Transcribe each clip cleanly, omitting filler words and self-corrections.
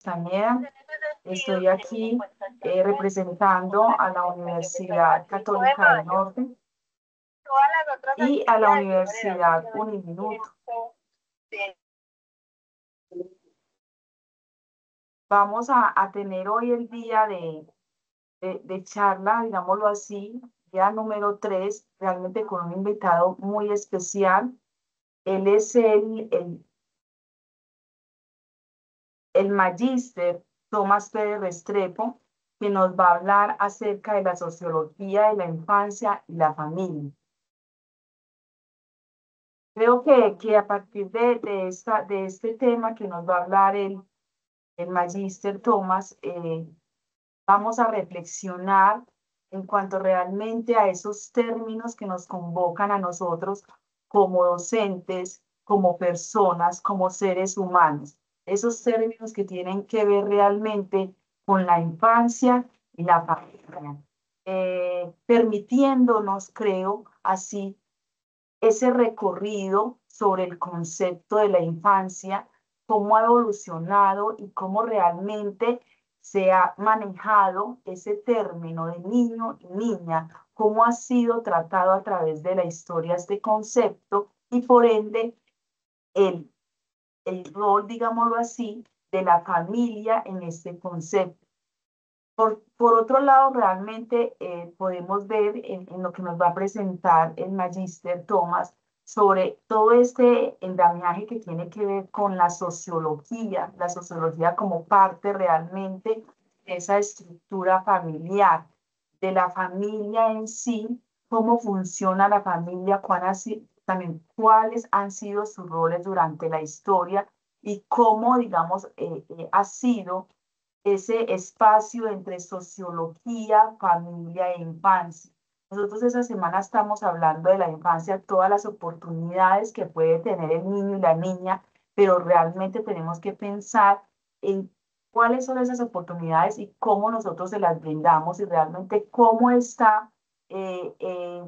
Castañeda. Estoy aquí representando a la Universidad Católica del Norte y a la Universidad Uniminuto. Vamos a tener hoy el día de charla, digámoslo así, día número 3, realmente con un invitado muy especial. Él es el magíster Tomás Pérez Restrepo, que nos va a hablar acerca de la sociología de la infancia y la familia. Creo que a partir de este tema que nos va a hablar el magíster Tomás, vamos a reflexionar en cuanto realmente a esos términos que nos convocan a nosotros como docentes, como personas, como seres humanos. Esos términos que tienen que ver realmente con la infancia y la familia, permitiéndonos, creo, así ese recorrido sobre el concepto de la infancia, cómo ha evolucionado y cómo realmente se ha manejado ese término de niño y niña, cómo ha sido tratado a través de la historia este concepto y por ende el, el rol, digámoslo así, de la familia en este concepto. Por otro lado, realmente podemos ver en lo que nos va a presentar el magíster Tomás sobre todo este endamiaje que tiene que ver con la sociología como parte realmente de esa estructura familiar, de la familia en sí, cómo funciona la familia, también cuáles han sido sus roles durante la historia y cómo, digamos, ha sido ese espacio entre sociología, familia e infancia. Nosotros esa semana estamos hablando de la infancia, todas las oportunidades que puede tener el niño y la niña, pero realmente tenemos que pensar en cuáles son esas oportunidades y cómo nosotros se las brindamos y realmente cómo está eh, eh,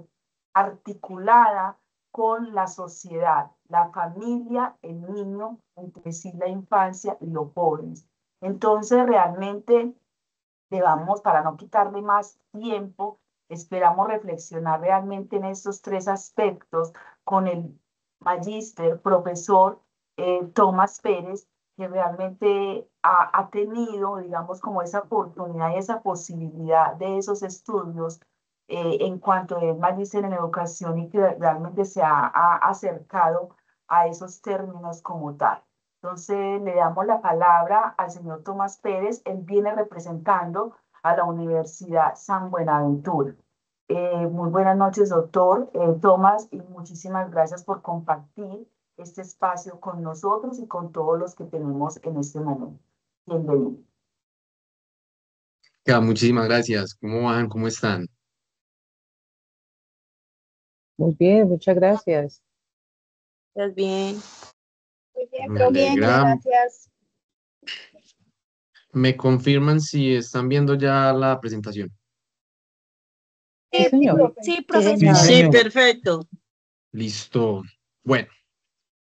articulada con la sociedad, la familia, el niño, entre sí la infancia y los jóvenes. Entonces, realmente debamos, para no quitarle más tiempo, esperamos reflexionar realmente en estos tres aspectos con el magíster, profesor Tomás Pérez, que realmente ha tenido, digamos, como esa oportunidad y esa posibilidad de esos estudios en cuanto es magíster en educación y que realmente ha acercado a esos términos como tal. Entonces le damos la palabra al señor Tomás Pérez. Él viene representando a la Universidad San Buenaventura. Muy buenas noches, doctor Tomás, y muchísimas gracias por compartir este espacio con nosotros y con todos los que tenemos en este momento. Bienvenido. Ya, muchísimas gracias. ¿Cómo van? ¿Cómo están? Muy bien, muchas gracias. ¿Estás bien? Muy bien, Me todo bien, alegra. gracias. ¿Me confirman si están viendo ya la presentación? Sí, señor. Sí, Sí, profesor. señor. Sí, perfecto. Listo. Bueno,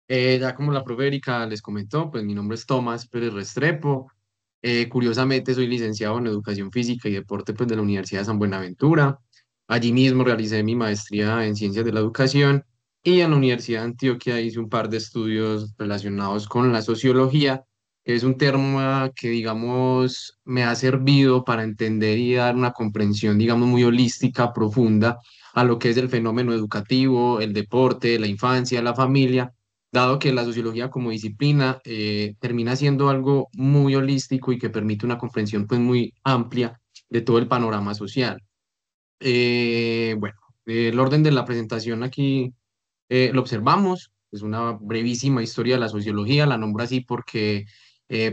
ya como la profe Erika les comentó, pues mi nombre es Tomás Pérez Restrepo. Curiosamente soy licenciado en Educación Física y Deporte pues, de la Universidad de San Buenaventura. Allí mismo realicé mi maestría en Ciencias de la Educación y en la Universidad de Antioquia hice un par de estudios relacionados con la sociología, que es un tema que, digamos, me ha servido para entender y dar una comprensión, digamos, muy holística, profunda a lo que es el fenómeno educativo, el deporte, la infancia, la familia, dado que la sociología como disciplina termina siendo algo muy holístico y que permite una comprensión pues muy amplia de todo el panorama social. Bueno, el orden de la presentación aquí lo observamos, es una brevísima historia de la sociología, la nombro así porque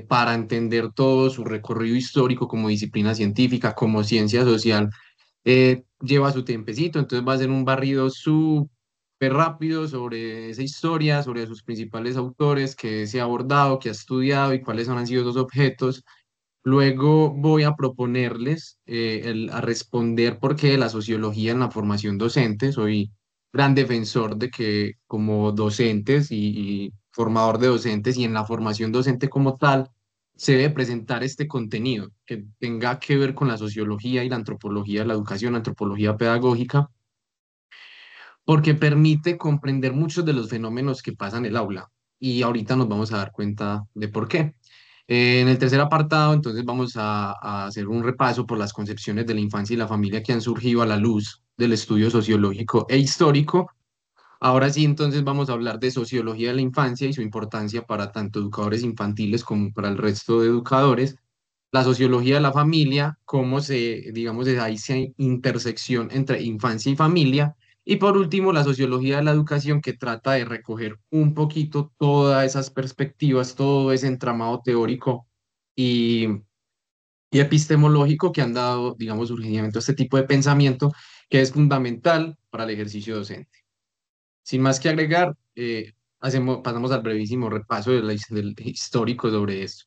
para entender todo su recorrido histórico como disciplina científica, como ciencia social, lleva su tiempecito, entonces va a ser un barrido súper rápido sobre esa historia, sobre sus principales autores que se ha abordado, que ha estudiado y cuáles han sido esos objetos. Luego voy a proponerles a responder por qué la sociología en la formación docente. Soy gran defensor de que como docentes y formador de docentes y en la formación docente como tal, se debe presentar este contenido que tenga que ver con la sociología y la antropología de la educación, antropología pedagógica, porque permite comprender muchos de los fenómenos que pasan en el aula. Y ahorita nos vamos a dar cuenta de por qué. En el tercer apartado, entonces, vamos a hacer un repaso por las concepciones de la infancia y la familia que han surgido a la luz del estudio sociológico e histórico. Ahora sí, entonces vamos a hablar de sociología de la infancia y su importancia para tanto educadores infantiles como para el resto de educadores. La sociología de la familia, cómo se, digamos, hay esa intersección entre infancia y familia. Y por último, la sociología de la educación, que trata de recoger un poquito todas esas perspectivas, todo ese entramado teórico y, y epistemológico que han dado, digamos, surgimiento a este tipo de pensamiento, que es fundamental para el ejercicio docente. Sin más que agregar, pasamos al brevísimo repaso del histórico sobre esto.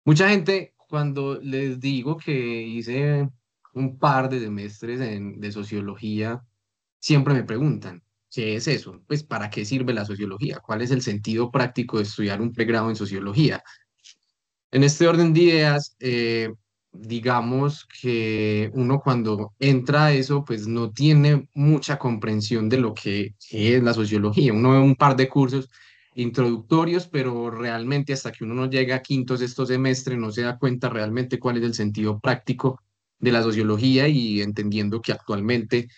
Mucha gente, cuando les digo que hice un par de semestres de sociología, siempre me preguntan, ¿qué es eso? Pues, ¿para qué sirve la sociología? ¿Cuál es el sentido práctico de estudiar un pregrado en sociología? En este orden de ideas, digamos que uno cuando entra a eso, pues no tiene mucha comprensión de lo que es la sociología. Uno ve un par de cursos introductorios, pero realmente hasta que uno no llega a quinto, sexto semestre, no se da cuenta realmente cuál es el sentido práctico de la sociología y entendiendo que actualmente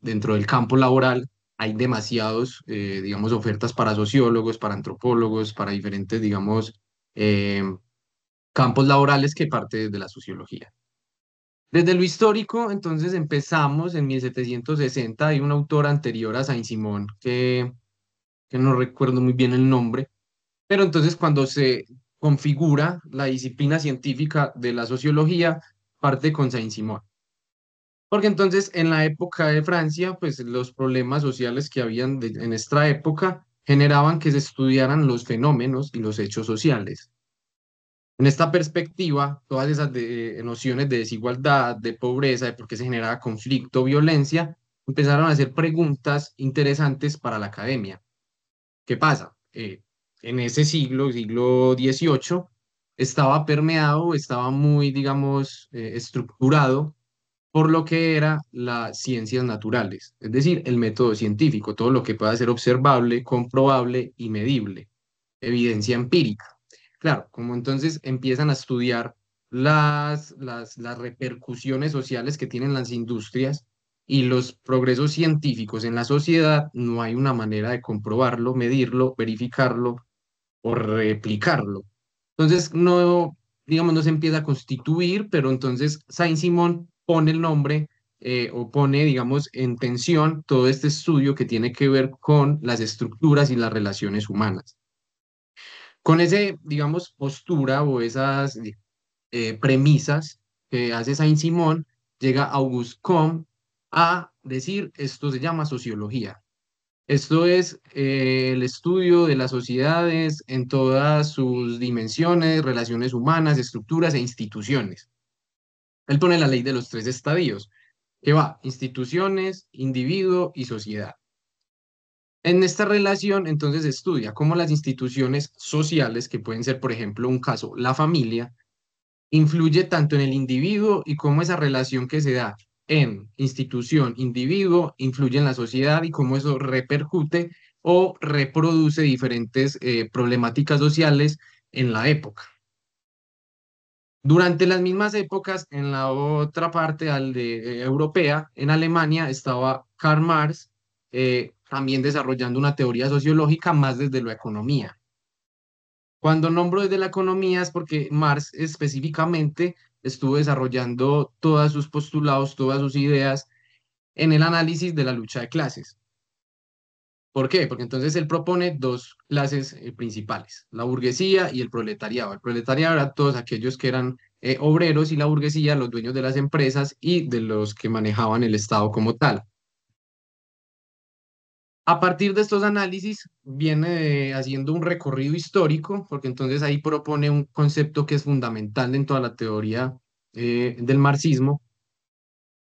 dentro del campo laboral hay demasiados, digamos, ofertas para sociólogos, para antropólogos, para diferentes, digamos, eh, campos laborales que parte de la sociología. Desde lo histórico, entonces empezamos en 1760, hay un autor anterior a Saint-Simon que no recuerdo muy bien el nombre, pero entonces cuando se configura la disciplina científica de la sociología, parte con Saint-Simon. Porque entonces en la época de Francia, pues los problemas sociales que habían en esta época generaban que se estudiaran los fenómenos y los hechos sociales. En esta perspectiva, todas esas nociones de desigualdad, de pobreza, de por qué se generaba conflicto, violencia, empezaron a hacer preguntas interesantes para la academia. ¿Qué pasa? En ese siglo XVIII, estaba permeado, estaba muy, digamos, estructurado por lo que eran las ciencias naturales, es decir, el método científico, todo lo que pueda ser observable, comprobable y medible, evidencia empírica. Claro, como entonces empiezan a estudiar las repercusiones sociales que tienen las industrias y los progresos científicos en la sociedad, no hay una manera de comprobarlo, medirlo, verificarlo o replicarlo. Entonces, no, digamos, no se empieza a constituir, pero entonces Saint-Simon pone el nombre o pone, digamos, en tensión todo este estudio que tiene que ver con las estructuras y las relaciones humanas. Con ese, digamos, postura o esas premisas que hace Saint-Simon, llega Auguste Comte a decir, esto se llama sociología. Esto es el estudio de las sociedades en todas sus dimensiones, relaciones humanas, estructuras e instituciones. Él pone la ley de los tres estadios, que va instituciones, individuo y sociedad. En esta relación, entonces, estudia cómo las instituciones sociales, que pueden ser, por ejemplo, un caso, la familia, influye tanto en el individuo y cómo esa relación que se da en institución, individuo, influye en la sociedad y cómo eso repercute o reproduce diferentes problemáticas sociales en la época. Durante las mismas épocas, en la otra parte europea, en Alemania, estaba Karl Marx, también desarrollando una teoría sociológica más desde la economía. Cuando nombro desde la economía es porque Marx específicamente estuvo desarrollando todos sus postulados, todas sus ideas en el análisis de la lucha de clases. ¿Por qué? Porque entonces él propone dos clases principales, la burguesía y el proletariado. El proletariado era todos aquellos que eran obreros y la burguesía los dueños de las empresas y de los que manejaban el Estado como tal. A partir de estos análisis viene haciendo un recorrido histórico, porque entonces ahí propone un concepto que es fundamental en toda la teoría del marxismo,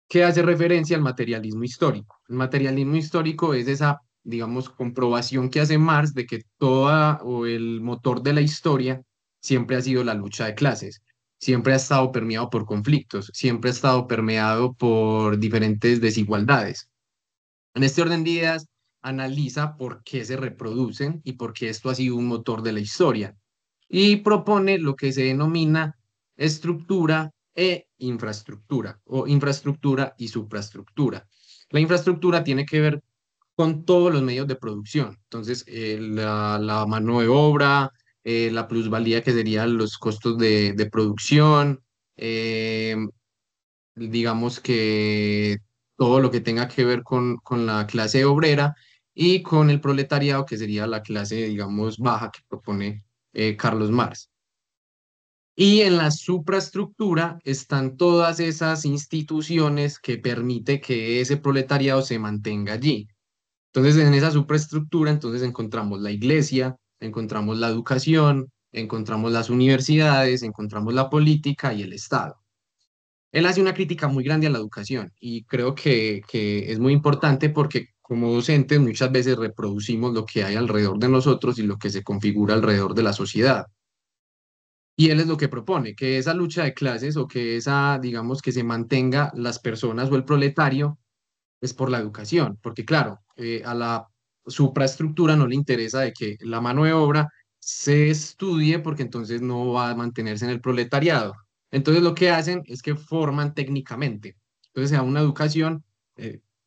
que hace referencia al materialismo histórico. El materialismo histórico es esa, digamos, comprobación que hace Marx de que toda o el motor de la historia siempre ha sido la lucha de clases, siempre ha estado permeado por conflictos, siempre ha estado permeado por diferentes desigualdades. En este orden de ideas, analiza por qué se reproducen y por qué esto ha sido un motor de la historia y propone lo que se denomina estructura e infraestructura o infraestructura y supraestructura. La infraestructura tiene que ver con todos los medios de producción. Entonces, la mano de obra, la plusvalía que serían los costos de producción, eh, digamos que todo lo que tenga que ver con la clase obrera y con el proletariado, que sería la clase, digamos, baja que propone Carlos Marx. Y en la supraestructura están todas esas instituciones que permite que ese proletariado se mantenga allí. Entonces, en esa supraestructura, entonces encontramos la iglesia, encontramos la educación, encontramos las universidades, encontramos la política y el Estado. Él hace una crítica muy grande a la educación y creo que es muy importante porque como docentes muchas veces reproducimos lo que hay alrededor de nosotros y lo que se configura alrededor de la sociedad. Y él es lo que propone, que esa lucha de clases o que esa, digamos, que se mantenga las personas o el proletario es por la educación, porque claro, a la supraestructura no le interesa de que la mano de obra se estudie porque entonces no va a mantenerse en el proletariado. Entonces lo que hacen es que forman técnicamente. Entonces se da una educación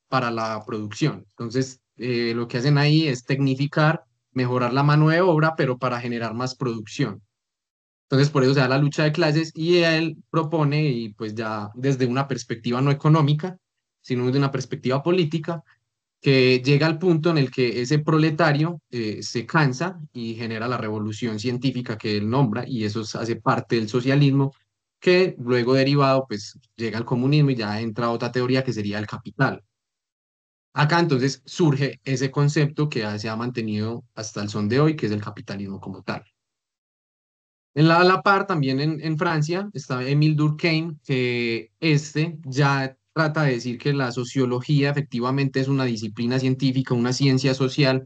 para la producción. Entonces lo que hacen ahí es tecnificar, mejorar la mano de obra, pero para generar más producción. Entonces, por eso se da la lucha de clases y él propone, y pues ya desde una perspectiva no económica, sino desde una perspectiva política, que llega al punto en el que ese proletario se cansa y genera la revolución científica que él nombra, y eso hace parte del socialismo, que luego derivado, pues llega al comunismo y ya entra otra teoría que sería el capital. Acá entonces surge ese concepto que se ha mantenido hasta el son de hoy, que es el capitalismo como tal. A la par, también en Francia, está Émile Durkheim, que ya trata de decir que la sociología efectivamente es una disciplina científica, una ciencia social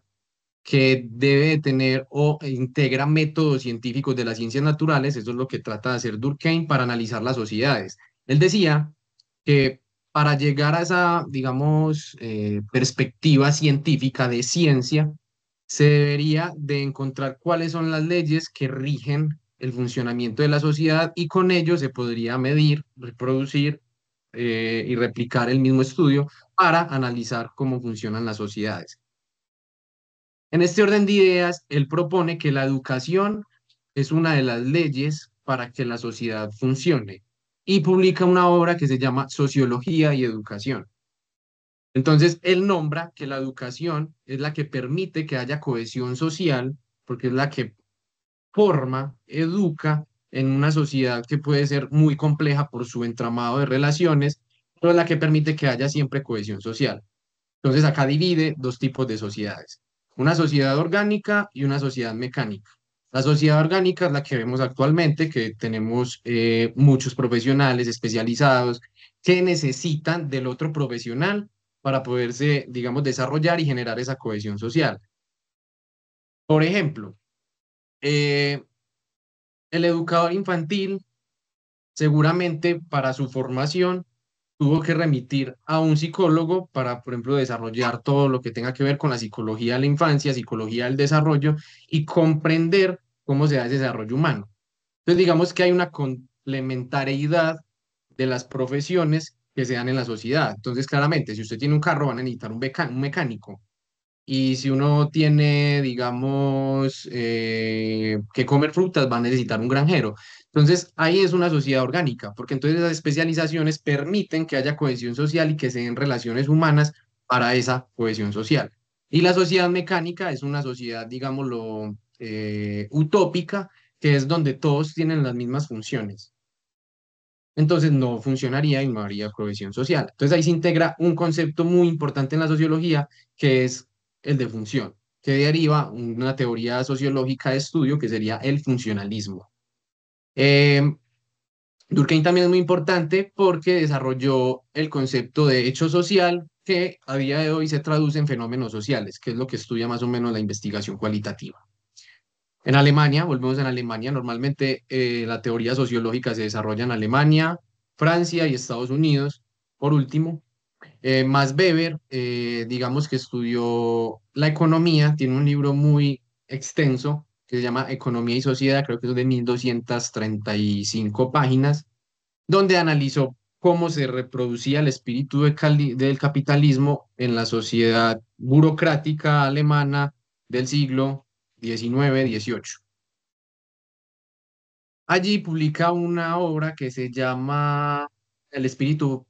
que debe de tener o integra métodos científicos de las ciencias naturales. Eso es lo que trata de hacer Durkheim para analizar las sociedades. Él decía que para llegar a esa, digamos, perspectiva científica de ciencia, se debería de encontrar cuáles son las leyes que rigen el funcionamiento de la sociedad y con ello se podría medir, reproducir y replicar el mismo estudio para analizar cómo funcionan las sociedades. En este orden de ideas, él propone que la educación es una de las leyes para que la sociedad funcione y publica una obra que se llama Sociología y Educación. Entonces, él nombra que la educación es la que permite que haya cohesión social, porque es la que forma, educa en una sociedad que puede ser muy compleja por su entramado de relaciones, pero es la que permite que haya siempre cohesión social. Entonces, acá divide dos tipos de sociedades, una sociedad orgánica y una sociedad mecánica. La sociedad orgánica es la que vemos actualmente, que tenemos muchos profesionales especializados que necesitan del otro profesional para poderse, digamos, desarrollar y generar esa cohesión social. Por ejemplo, eh, el educador infantil seguramente para su formación tuvo que remitir a un psicólogo para, por ejemplo, desarrollar todo lo que tenga que ver con la psicología de la infancia, psicología del desarrollo y comprender cómo se da ese desarrollo humano. Entonces, digamos que hay una complementariedad de las profesiones que se dan en la sociedad. Entonces, claramente, si usted tiene un carro, van a necesitar un mecánico. Y si uno tiene, digamos, que comer frutas, va a necesitar un granjero. Entonces, ahí es una sociedad orgánica, porque entonces esas especializaciones permiten que haya cohesión social y que se den relaciones humanas para esa cohesión social. Y la sociedad mecánica es una sociedad, digámoslo, utópica, que es donde todos tienen las mismas funciones. Entonces no funcionaría y no habría cohesión social. Entonces ahí se integra un concepto muy importante en la sociología, que es el de función, que deriva una teoría sociológica de estudio que sería el funcionalismo. Eh, Durkheim también es muy importante porque desarrolló el concepto de hecho social que a día de hoy se traduce en fenómenos sociales, que es lo que estudia más o menos la investigación cualitativa. En Alemania, volvemos en Alemania, normalmente la teoría sociológica se desarrolla en Alemania, Francia y Estados Unidos. Por último, Max Weber, digamos que estudió la economía, tiene un libro muy extenso que se llama Economía y Sociedad, creo que es de 1235 páginas, donde analizó cómo se reproducía el espíritu del capitalismo en la sociedad burocrática alemana del siglo XIX-XVIII. Allí publica una obra que se llama El espíritu,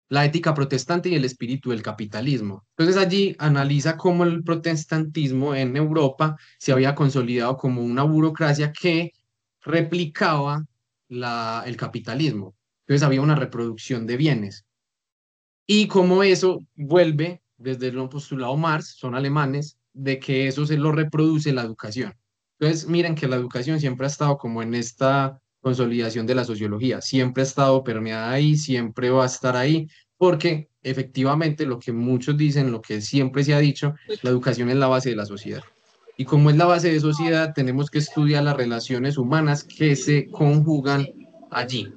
la ética protestante y el espíritu del capitalismo. Entonces allí analiza cómo el protestantismo en Europa se había consolidado como una burocracia que replicaba el capitalismo. Entonces había una reproducción de bienes. Y cómo eso vuelve, desde lo postulado Marx, son alemanes, de que eso se lo reproduce la educación. Entonces, miren que la educación siempre ha estado como en esta consolidación de la sociología, siempre ha estado permeada ahí, siempre va a estar ahí, porque efectivamente lo que muchos dicen, lo que siempre se ha dicho, la educación es la base de la sociedad. Y como es la base de sociedad, tenemos que estudiar las relaciones humanas que se conjugan allí.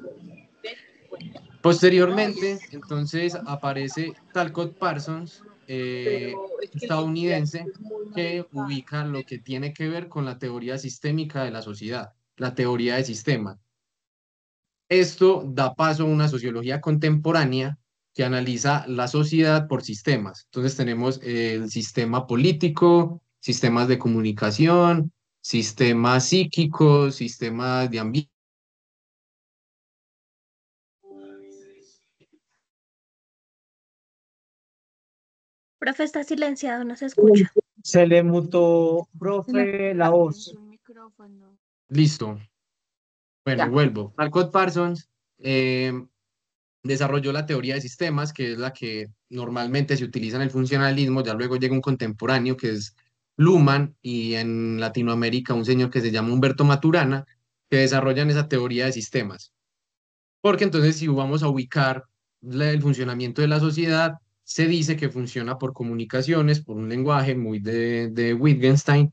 Posteriormente, entonces aparece Talcott Parsons, estadounidense, que ubica lo que tiene que ver con la teoría sistémica de la sociedad, la teoría de sistemas. Esto da paso a una sociología contemporánea que analiza la sociedad por sistemas. Entonces tenemos el sistema político, sistemas de comunicación, sistemas psíquicos, sistemas de ambiente. Profe, está silenciado, no se escucha. Se le mutó, profe, la voz. Listo. Bueno, Ya. vuelvo. Alcott Parsons desarrolló la teoría de sistemas, que es la que normalmente se utiliza en el funcionalismo. Ya luego llega un contemporáneo que es Luhmann, y en Latinoamérica un señor que se llama Humberto Maturana, que desarrollan esa teoría de sistemas. Porque entonces, si vamos a ubicar el funcionamiento de la sociedad, se dice que funciona por comunicaciones, por un lenguaje muy de Wittgenstein,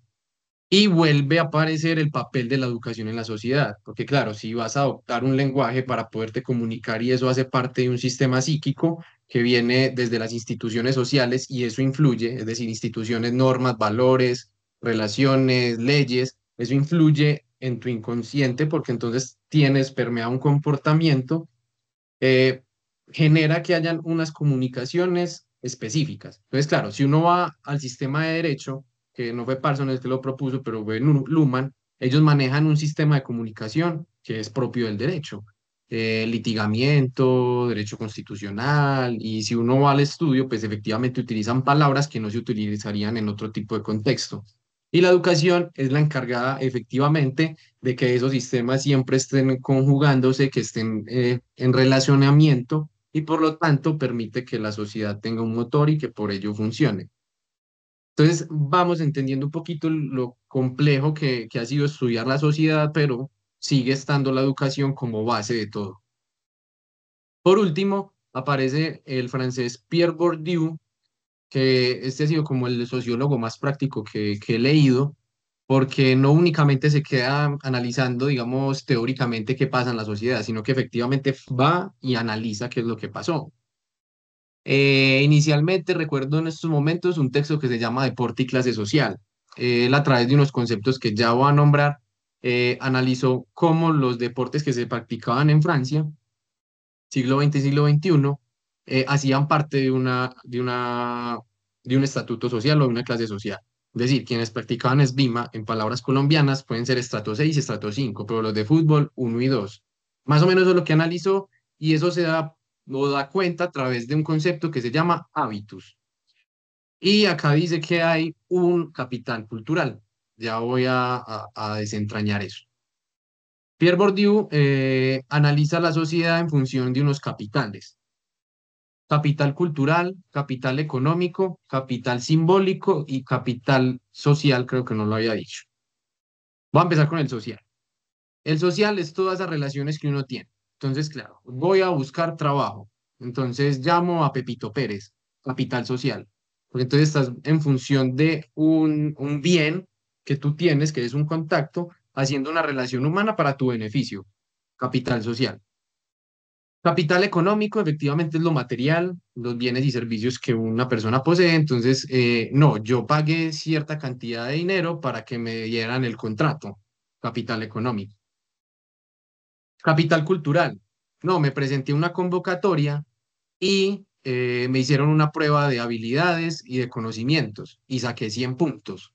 y vuelve a aparecer el papel de la educación en la sociedad, porque claro, si vas a adoptar un lenguaje para poderte comunicar y eso hace parte de un sistema psíquico que viene desde las instituciones sociales y eso influye, es decir, instituciones, normas, valores, relaciones, leyes, eso influye en tu inconsciente porque entonces tienes permeado un comportamiento, eh, genera que hayan unas comunicaciones específicas. Entonces, claro, si uno va al sistema de derecho, que no fue Parsons el que lo propuso, pero fue Luhmann, ellos manejan un sistema de comunicación que es propio del derecho. Litigamiento, derecho constitucional, y si uno va al estudio, pues efectivamente utilizan palabras que no se utilizarían en otro tipo de contexto. Y la educación es la encargada efectivamente de que esos sistemas siempre estén conjugándose, que estén en relacionamiento y por lo tanto permite que la sociedad tenga un motor y que por ello funcione. Entonces vamos entendiendo un poquito lo complejo que ha sido estudiar la sociedad, pero sigue estando la educación como base de todo. Por último, aparece el francés Pierre Bourdieu, que este ha sido como el sociólogo más práctico que he leído, porque no únicamente se queda analizando, digamos, teóricamente qué pasa en la sociedad, sino que efectivamente va y analiza qué es lo que pasó. Inicialmente recuerdo en estos momentos un texto que se llama Deporte y clase social. Él, a través de unos conceptos que ya voy a nombrar, analizó cómo los deportes que se practicaban en Francia, siglo XX y siglo XXI, hacían parte de un estatuto social o de una clase social. Es decir, quienes practicaban esgrima, en palabras colombianas, pueden ser estrato 6 y estrato 5, pero los de fútbol 1 y 2. Más o menos eso es lo que analizó y eso se da o da cuenta a través de un concepto que se llama hábitus. Y acá dice que hay un capital cultural. Ya voy a desentrañar eso. Pierre Bourdieu analiza la sociedad en función de unos capitales: capital cultural, capital económico, capital simbólico y capital social, creo que no lo había dicho. Voy a empezar con el social. El social es todas esas relaciones que uno tiene. Entonces, claro, voy a buscar trabajo. Entonces llamo a Pepito Pérez, capital social. Porque entonces estás en función de un bien que tú tienes, que es un contacto, haciendo una relación humana para tu beneficio. Capital social. Capital económico, efectivamente, es lo material, los bienes y servicios que una persona posee. Entonces, no, yo pagué cierta cantidad de dinero para que me dieran el contrato. Capital económico. Capital cultural. No, me presenté a una convocatoria y me hicieron una prueba de habilidades y de conocimientos y saqué 100 puntos.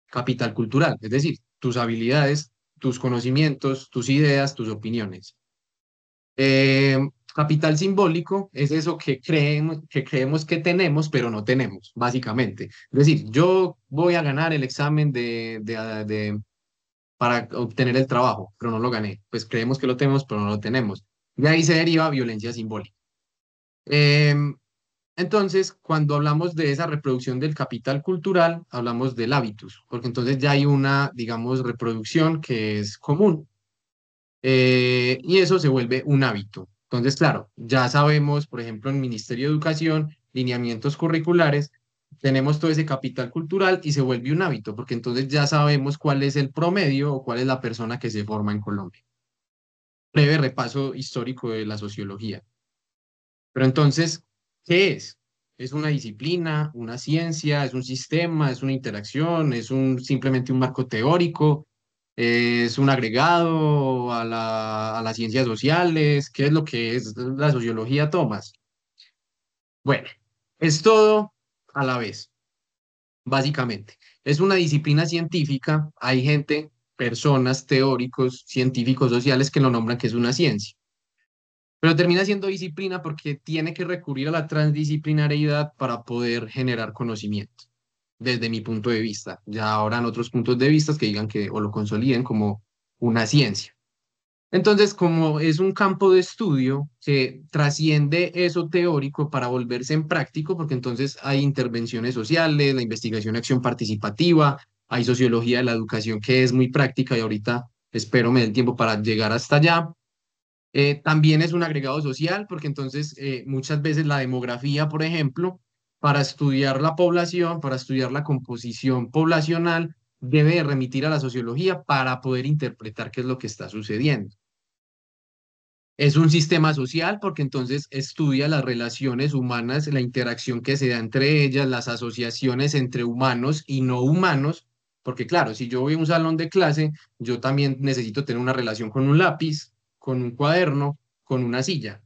Capital cultural, es decir, tus habilidades, tus conocimientos, tus ideas, tus opiniones. Eh, Capital simbólico es eso que creemos que tenemos, pero no tenemos, básicamente. Es decir, yo voy a ganar el examen para obtener el trabajo, pero no lo gané. Pues creemos que lo tenemos, pero no lo tenemos. De ahí se deriva violencia simbólica. Em, entonces, cuando hablamos de esa reproducción del capital cultural, hablamos del hábitus, porque entonces ya hay una, digamos, reproducción que es común, y eso se vuelve un hábito. Entonces, claro, ya sabemos, por ejemplo, en el Ministerio de Educación, lineamientos curriculares, tenemos todo ese capital cultural y se vuelve un hábito, porque entonces ya sabemos cuál es el promedio o cuál es la persona que se forma en Colombia. Breve repaso histórico de la sociología. Pero entonces, ¿qué es? ¿Es una disciplina, una ciencia, es un sistema, es una interacción, es simplemente un marco teórico, es un agregado a las ciencias sociales? ¿Qué es lo que es la sociología, Tomás? Bueno, es todo a la vez, básicamente. Es una disciplina científica, hay gente, personas, teóricos, científicos sociales que lo nombran que es una ciencia. Pero termina siendo disciplina porque tiene que recurrir a la transdisciplinariedad para poder generar conocimiento, desde mi punto de vista. Ya habrán otros puntos de vista que digan que o lo consoliden como una ciencia. Entonces, como es un campo de estudio que trasciende eso teórico para volverse en práctico, porque entonces hay intervenciones sociales, la investigación y acción participativa, hay sociología de la educación que es muy práctica y ahorita espero me dé el tiempo para llegar hasta allá. También es un agregado social porque entonces muchas veces la demografía, por ejemplo, para estudiar la población, para estudiar la composición poblacional, debe remitir a la sociología para poder interpretar qué es lo que está sucediendo. Es un sistema social porque entonces estudia las relaciones humanas, la interacción que se da entre ellas, las asociaciones entre humanos y no humanos, porque claro, si yo voy a un salón de clase, yo también necesito tener una relación con un lápiz, con un cuaderno, con una silla.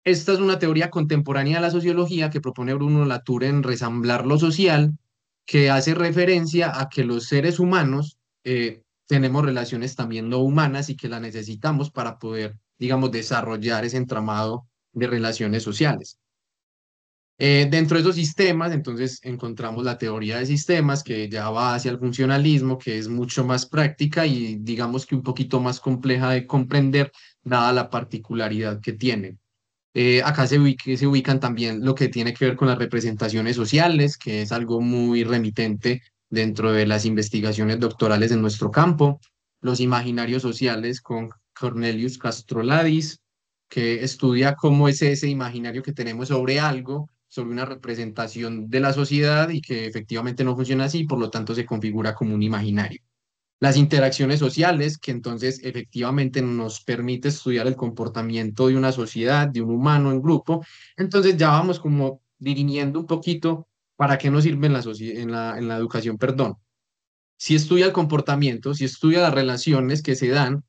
Esta es una teoría contemporánea de la sociología que propone Bruno Latour en Resamblar lo social, que hace referencia a que los seres humanos tenemos relaciones también no humanas y que las necesitamos para poder, digamos, desarrollar ese entramado de relaciones sociales. Dentro de esos sistemas, entonces, encontramos la teoría de sistemas que ya va hacia el funcionalismo, que es mucho más práctica y digamos que un poquito más compleja de comprender, dada la particularidad que tiene. Acá se ubican también lo que tiene que ver con las representaciones sociales, que es algo muy remitente dentro de las investigaciones doctorales en nuestro campo, los imaginarios sociales con Cornelius Castroladis, que estudia cómo es ese imaginario que tenemos sobre algo, sobre una representación de la sociedad y que efectivamente no funciona así, por lo tanto se configura como un imaginario. Las interacciones sociales, que entonces efectivamente nos permite estudiar el comportamiento de una sociedad, de un humano en grupo. Entonces ya vamos como dirimiendo un poquito para qué nos sirve en la educación, perdón. Si estudia el comportamiento, si estudia las relaciones que se dan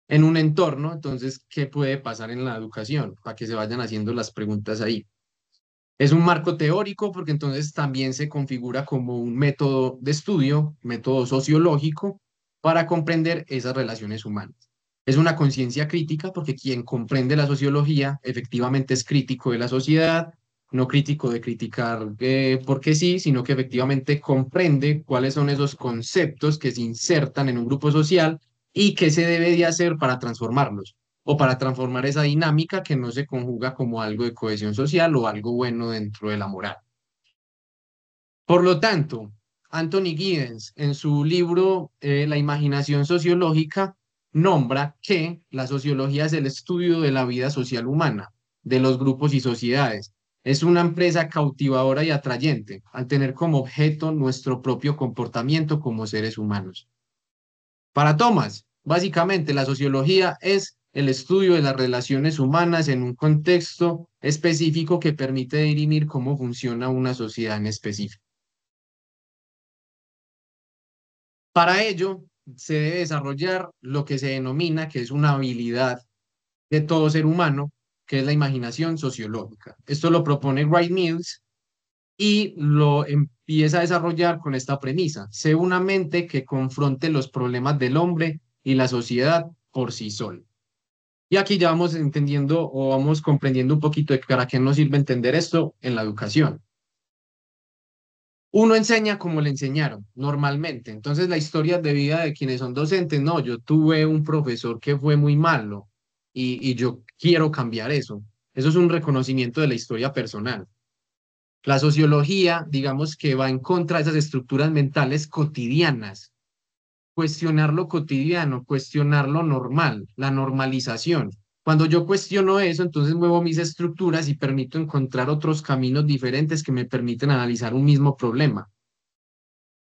en un entorno, entonces, ¿qué puede pasar en la educación? Para que se vayan haciendo las preguntas ahí. Es un marco teórico porque entonces también se configura como un método de estudio, método sociológico, para comprender esas relaciones humanas. Es una conciencia crítica porque quien comprende la sociología efectivamente es crítico de la sociedad, no crítico de criticar porque sí, sino que efectivamente comprende cuáles son esos conceptos que se insertan en un grupo social y qué se debe de hacer para transformarlos o para transformar esa dinámica que no se conjuga como algo de cohesión social o algo bueno dentro de la moral. Por lo tanto, Anthony Giddens, en su libro La imaginación sociológica, nombra que la sociología es el estudio de la vida social humana, de los grupos y sociedades. Es una empresa cautivadora y atrayente al tener como objeto nuestro propio comportamiento como seres humanos. Para Thomas, básicamente la sociología es el estudio de las relaciones humanas en un contexto específico que permite dirimir cómo funciona una sociedad en específico. Para ello, se debe desarrollar lo que se denomina, que es una habilidad de todo ser humano, que es la imaginación sociológica. Esto lo propone Wright Mills y lo empieza a desarrollar con esta premisa: sé una mente que confronte los problemas del hombre y la sociedad por sí sola. Y aquí ya vamos entendiendo o vamos comprendiendo un poquito de para qué nos sirve entender esto en la educación. Uno enseña como le enseñaron normalmente. Entonces, la historia de vida de quienes son docentes, no, yo tuve un profesor que fue muy malo y yo quiero cambiar eso. Eso es un reconocimiento de la historia personal. La sociología, digamos que va en contra de esas estructuras mentales cotidianas. Cuestionar lo cotidiano, cuestionar lo normal, la normalización. Cuando yo cuestiono eso, entonces muevo mis estructuras y permito encontrar otros caminos diferentes que me permiten analizar un mismo problema.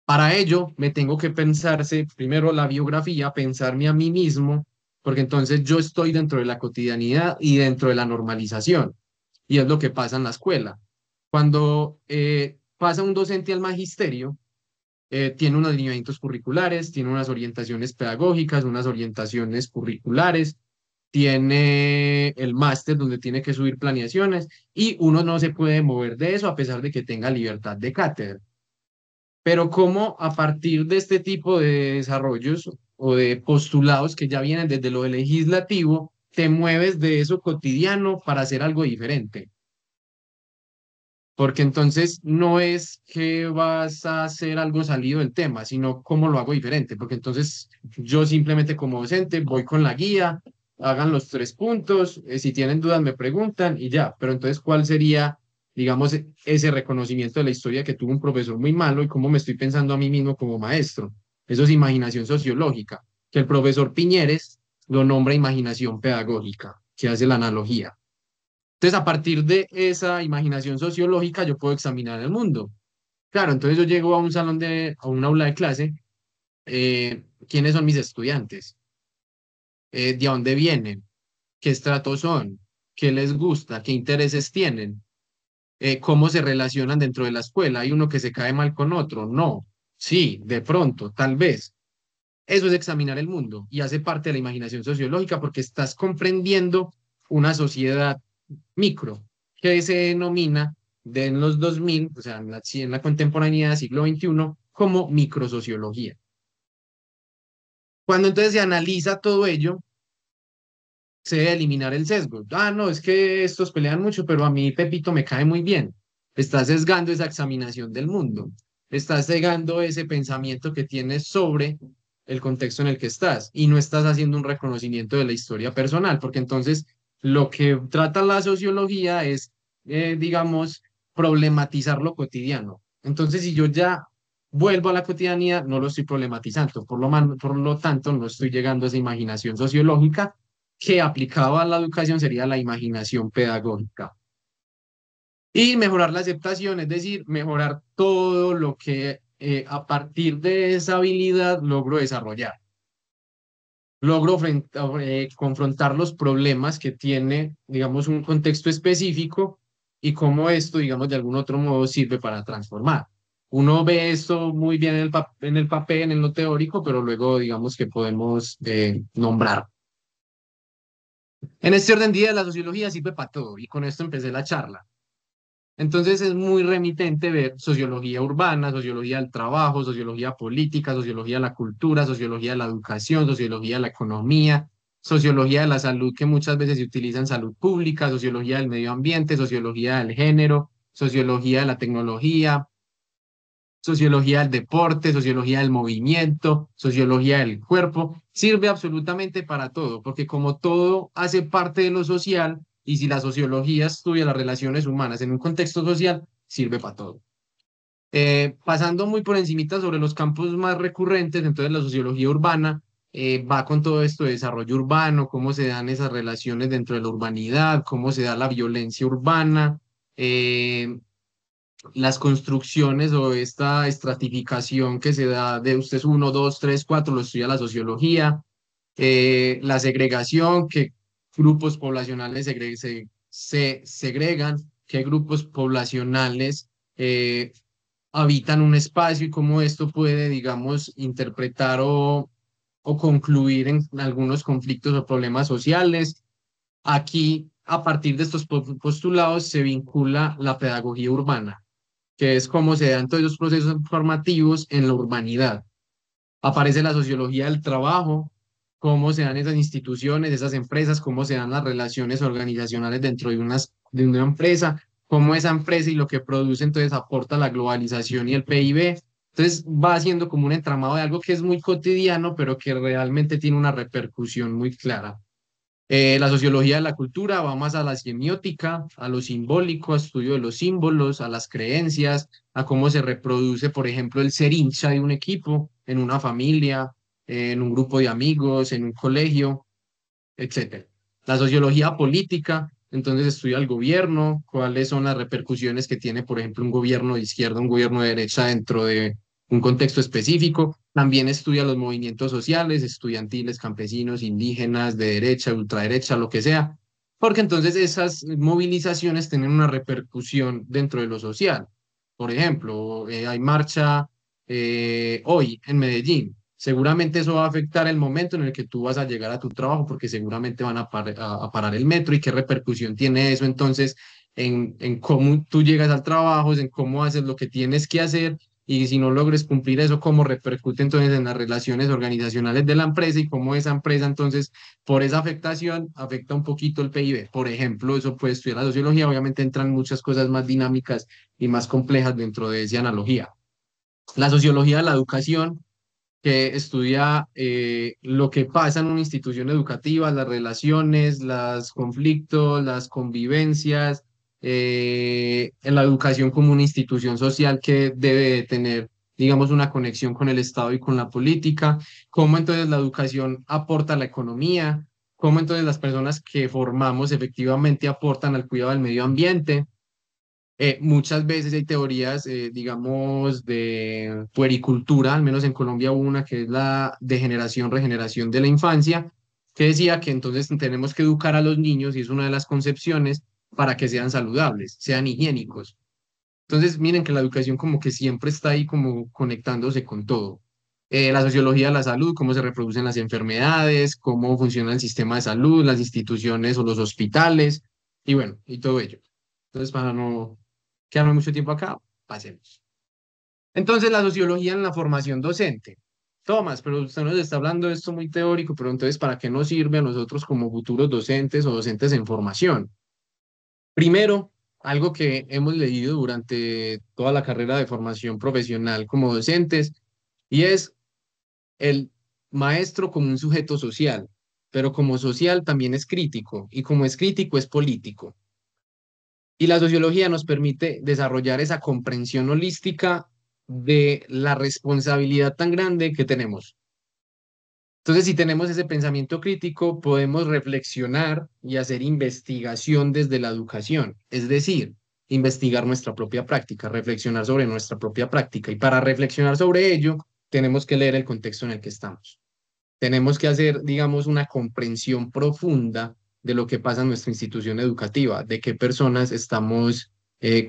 Para ello, me tengo que pensarse primero la biografía, pensarme a mí mismo, porque entonces yo estoy dentro de la cotidianidad y dentro de la normalización. Y es lo que pasa en la escuela. Cuando pasa un docente al magisterio, tiene unos lineamientos curriculares, tiene unas orientaciones pedagógicas, unas orientaciones curriculares, tiene el máster donde tiene que subir planeaciones y uno no se puede mover de eso a pesar de que tenga libertad de cátedra. Pero cómo a partir de este tipo de desarrollos o de postulados que ya vienen desde lo legislativo, te mueves de eso cotidiano para hacer algo diferente. Porque entonces no es que vas a hacer algo salido del tema, sino cómo lo hago diferente. Porque entonces yo simplemente como docente voy con la guía, hagan los 3 puntos, si tienen dudas me preguntan y ya. Pero entonces, ¿cuál sería, digamos, ese reconocimiento de la historia que tuvo un profesor muy malo y cómo me estoy pensando a mí mismo como maestro? Eso es imaginación sociológica, que el profesor Piñeres lo nombra imaginación pedagógica, que hace la analogía. Entonces, a partir de esa imaginación sociológica, yo puedo examinar el mundo. Claro, entonces yo llego a un a un aula de clase, ¿quiénes son mis estudiantes? ¿De dónde vienen? ¿Qué estratos son? ¿Qué les gusta? ¿Qué intereses tienen? ¿Cómo se relacionan dentro de la escuela? ¿Hay uno que se cae mal con otro? No. Sí, de pronto, tal vez. Eso es examinar el mundo y hace parte de la imaginación sociológica porque estás comprendiendo una sociedad micro, que se denomina en los 2000, o sea, en la contemporaneidad del siglo XXI, como microsociología. Cuando entonces se analiza todo ello, se debe eliminar el sesgo. Ah, no, es que estos pelean mucho, pero a mí Pepito me cae muy bien. Estás sesgando esa examinación del mundo. Estás cegando ese pensamiento que tienes sobre el contexto en el que estás y no estás haciendo un reconocimiento de la historia personal, porque entonces lo que trata la sociología es, digamos, problematizar lo cotidiano. Entonces, si yo ya vuelvo a la cotidianidad, no lo estoy problematizando, por lo tanto, no estoy llegando a esa imaginación sociológica que aplicado a la educación sería la imaginación pedagógica. Y mejorar la aceptación, es decir, mejorar todo lo que a partir de esa habilidad logro desarrollar. Logro confrontar los problemas que tiene, digamos, un contexto específico y cómo esto, digamos, de algún otro modo sirve para transformar. Uno ve esto muy bien en el papel, en lo teórico, pero luego, digamos, que podemos nombrar. En este orden de ideas, la sociología sirve para todo y con esto empecé la charla. Entonces es muy remitente ver sociología urbana, sociología del trabajo, sociología política, sociología de la cultura, sociología de la educación, sociología de la economía, sociología de la salud que muchas veces se utiliza en salud pública, sociología del medio ambiente, sociología del género, sociología de la tecnología, sociología del deporte, sociología del movimiento, sociología del cuerpo, sirve absolutamente para todo, porque como todo hace parte de lo social, y si la sociología estudia las relaciones humanas en un contexto social, sirve para todo. Pasando muy por encimita sobre los campos más recurrentes, entonces la sociología urbana va con todo esto de desarrollo urbano, cómo se dan esas relaciones dentro de la urbanidad, cómo se da la violencia urbana, eh, las construcciones o esta estratificación que se da de usted es 1, 2, 3, 4, lo estudia la sociología, la segregación, qué grupos poblacionales se segregan, qué grupos poblacionales habitan un espacio y cómo esto puede, digamos, interpretar o concluir en algunos conflictos o problemas sociales. Aquí, a partir de estos postulados, se vincula la pedagogía urbana, que es cómo se dan todos los procesos formativos en la urbanidad. Aparece la sociología del trabajo, cómo se dan esas instituciones, esas empresas, cómo se dan las relaciones organizacionales dentro de una empresa, cómo esa empresa y lo que produce entonces aporta la globalización y el PIB. Entonces va haciendo como un entramado de algo que es muy cotidiano, pero que realmente tiene una repercusión muy clara. La sociología de la cultura va más a la semiótica, a lo simbólico, a estudio de los símbolos, a las creencias, a cómo se reproduce, por ejemplo, el ser hincha de un equipo, en una familia, en un grupo de amigos, en un colegio, etcétera. La sociología política, entonces estudia el gobierno, cuáles son las repercusiones que tiene, por ejemplo, un gobierno de izquierda, un gobierno de derecha dentro de un contexto específico. También estudia los movimientos sociales, estudiantiles, campesinos, indígenas, de derecha, ultraderecha, lo que sea, porque entonces esas movilizaciones tienen una repercusión dentro de lo social. Por ejemplo, hay marcha hoy en Medellín. Seguramente eso va a afectar el momento en el que tú vas a llegar a tu trabajo, porque seguramente van a parar el metro y qué repercusión tiene eso entonces en cómo tú llegas al trabajo, en cómo haces lo que tienes que hacer y si no logres cumplir eso, cómo repercute entonces en las relaciones organizacionales de la empresa y cómo esa empresa entonces por esa afectación afecta un poquito el PIB. Por ejemplo, eso puede estudiar la sociología, obviamente entran muchas cosas más dinámicas y más complejas dentro de esa analogía. La sociología de la educación que estudia lo que pasa en una institución educativa, las relaciones, los conflictos, las convivencias, en la educación como una institución social que debe de tener, digamos, una conexión con el Estado y con la política, cómo entonces la educación aporta a la economía, cómo entonces las personas que formamos efectivamente aportan al cuidado del medio ambiente. Muchas veces hay teorías, digamos, de puericultura, al menos en Colombia hubo una que es la degeneración, regeneración de la infancia, que decía que entonces tenemos que educar a los niños, y es una de las concepciones, para que sean saludables, sean higiénicos. Entonces, miren que la educación como que siempre está ahí como conectándose con todo. La sociología de la salud, cómo se reproducen las enfermedades, cómo funciona el sistema de salud, las instituciones o los hospitales, y bueno, y todo ello. Entonces, para no quedarme mucho tiempo acá, pasemos. Entonces, la sociología en la formación docente. Tomás, pero usted nos está hablando de esto muy teórico, pero entonces, ¿para qué nos sirve a nosotros como futuros docentes o docentes en formación? Primero, algo que hemos leído durante toda la carrera de formación profesional como docentes, y es el maestro como un sujeto social, pero como social también es crítico, y como es crítico es político. Y la sociología nos permite desarrollar esa comprensión holística de la responsabilidad tan grande que tenemos. Entonces, si tenemos ese pensamiento crítico, podemos reflexionar y hacer investigación desde la educación, es decir, investigar nuestra propia práctica, reflexionar sobre nuestra propia práctica. Y para reflexionar sobre ello, tenemos que leer el contexto en el que estamos. Tenemos que hacer, digamos, una comprensión profunda de lo que pasa en nuestra institución educativa, de qué personas estamos,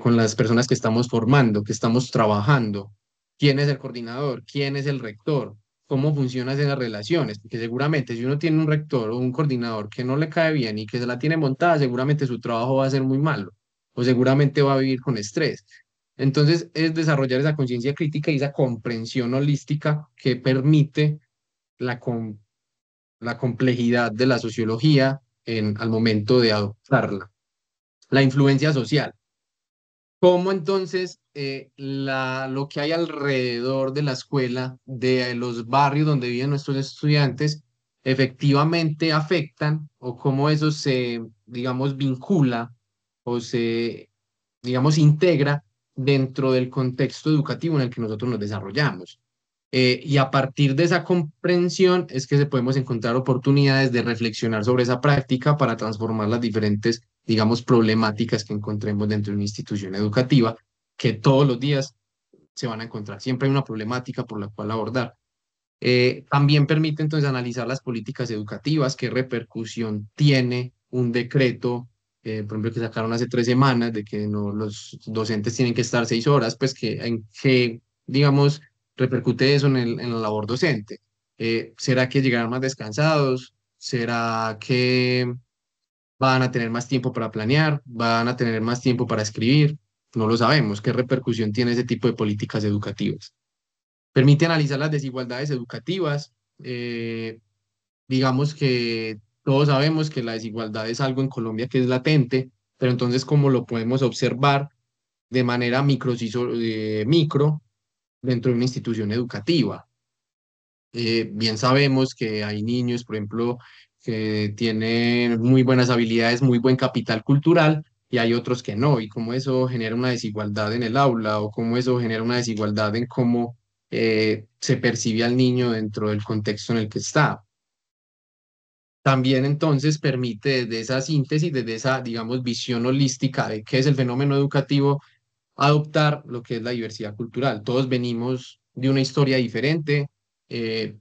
con las personas que estamos formando, que estamos trabajando, quién es el coordinador, quién es el rector, cómo funcionan esas relaciones, porque seguramente si uno tiene un rector o un coordinador que no le cae bien y que se la tiene montada, seguramente su trabajo va a ser muy malo o seguramente va a vivir con estrés. Entonces, es desarrollar esa conciencia crítica y esa comprensión holística que permite la, com- la complejidad de la sociología al momento de adoptarla. La influencia social. ¿Cómo entonces lo que hay alrededor de la escuela, de los barrios donde viven nuestros estudiantes, efectivamente afectan o cómo eso se, digamos, vincula o se, digamos, integra dentro del contexto educativo en el que nosotros nos desarrollamos? Y a partir de esa comprensión es que se podemos encontrar oportunidades de reflexionar sobre esa práctica para transformar las diferentes digamos, problemáticas que encontremos dentro de una institución educativa, que todos los días se van a encontrar. Siempre hay una problemática por la cual abordar. También permite entonces analizar las políticas educativas, qué repercusión tiene un decreto, por ejemplo, que sacaron hace 3 semanas, de que no, los docentes tienen que estar 6 horas, pues que en qué, digamos, repercute eso en la labor docente. ¿Será que llegarán más descansados? ¿Será que van a tener más tiempo para planear? ¿Van a tener más tiempo para escribir? No lo sabemos. ¿Qué repercusión tiene ese tipo de políticas educativas? Permite analizar las desigualdades educativas. Digamos que todos sabemos que la desigualdad es algo en Colombia que es latente, pero entonces, ¿cómo lo podemos observar de manera micro dentro de una institución educativa? Bien sabemos que hay niños, por ejemplo, que tienen muy buenas habilidades, muy buen capital cultural, y hay otros que no, y cómo eso genera una desigualdad en el aula, o cómo eso genera una desigualdad en cómo se percibe al niño dentro del contexto en el que está. También entonces permite desde esa síntesis, desde esa, digamos, visión holística de qué es el fenómeno educativo, adoptar lo que es la diversidad cultural. Todos venimos de una historia diferente,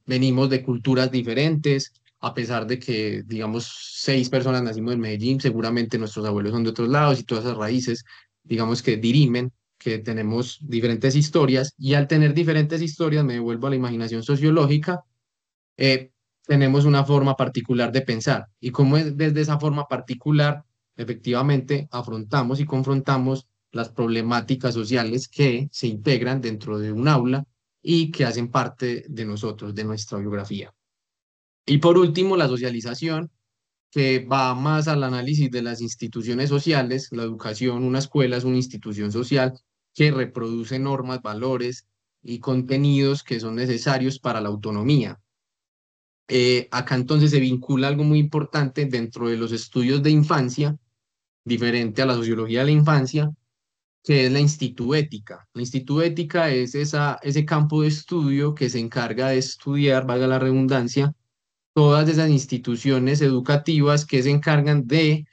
venimos de culturas diferentes, a pesar de que, digamos, 6 personas nacimos en Medellín, seguramente nuestros abuelos son de otros lados y todas esas raíces, digamos que dirimen, que tenemos diferentes historias, y al tener diferentes historias, me devuelvo a la imaginación sociológica, eh, tenemos una forma particular de pensar, y cómo es desde esa forma particular, efectivamente, afrontamos y confrontamos las problemáticas sociales que se integran dentro de un aula y que hacen parte de nosotros, de nuestra biografía. Y por último, la socialización, que va más al análisis de las instituciones sociales. La educación, una escuela es una institución social que reproduce normas, valores y contenidos que son necesarios para la autonomía. Acá entonces se vincula algo muy importante dentro de los estudios de infancia, diferente a la sociología de la infancia, que es la instituética. La instituética es ese campo de estudio que se encarga de estudiar, valga la redundancia, todas esas instituciones educativas que se encargan de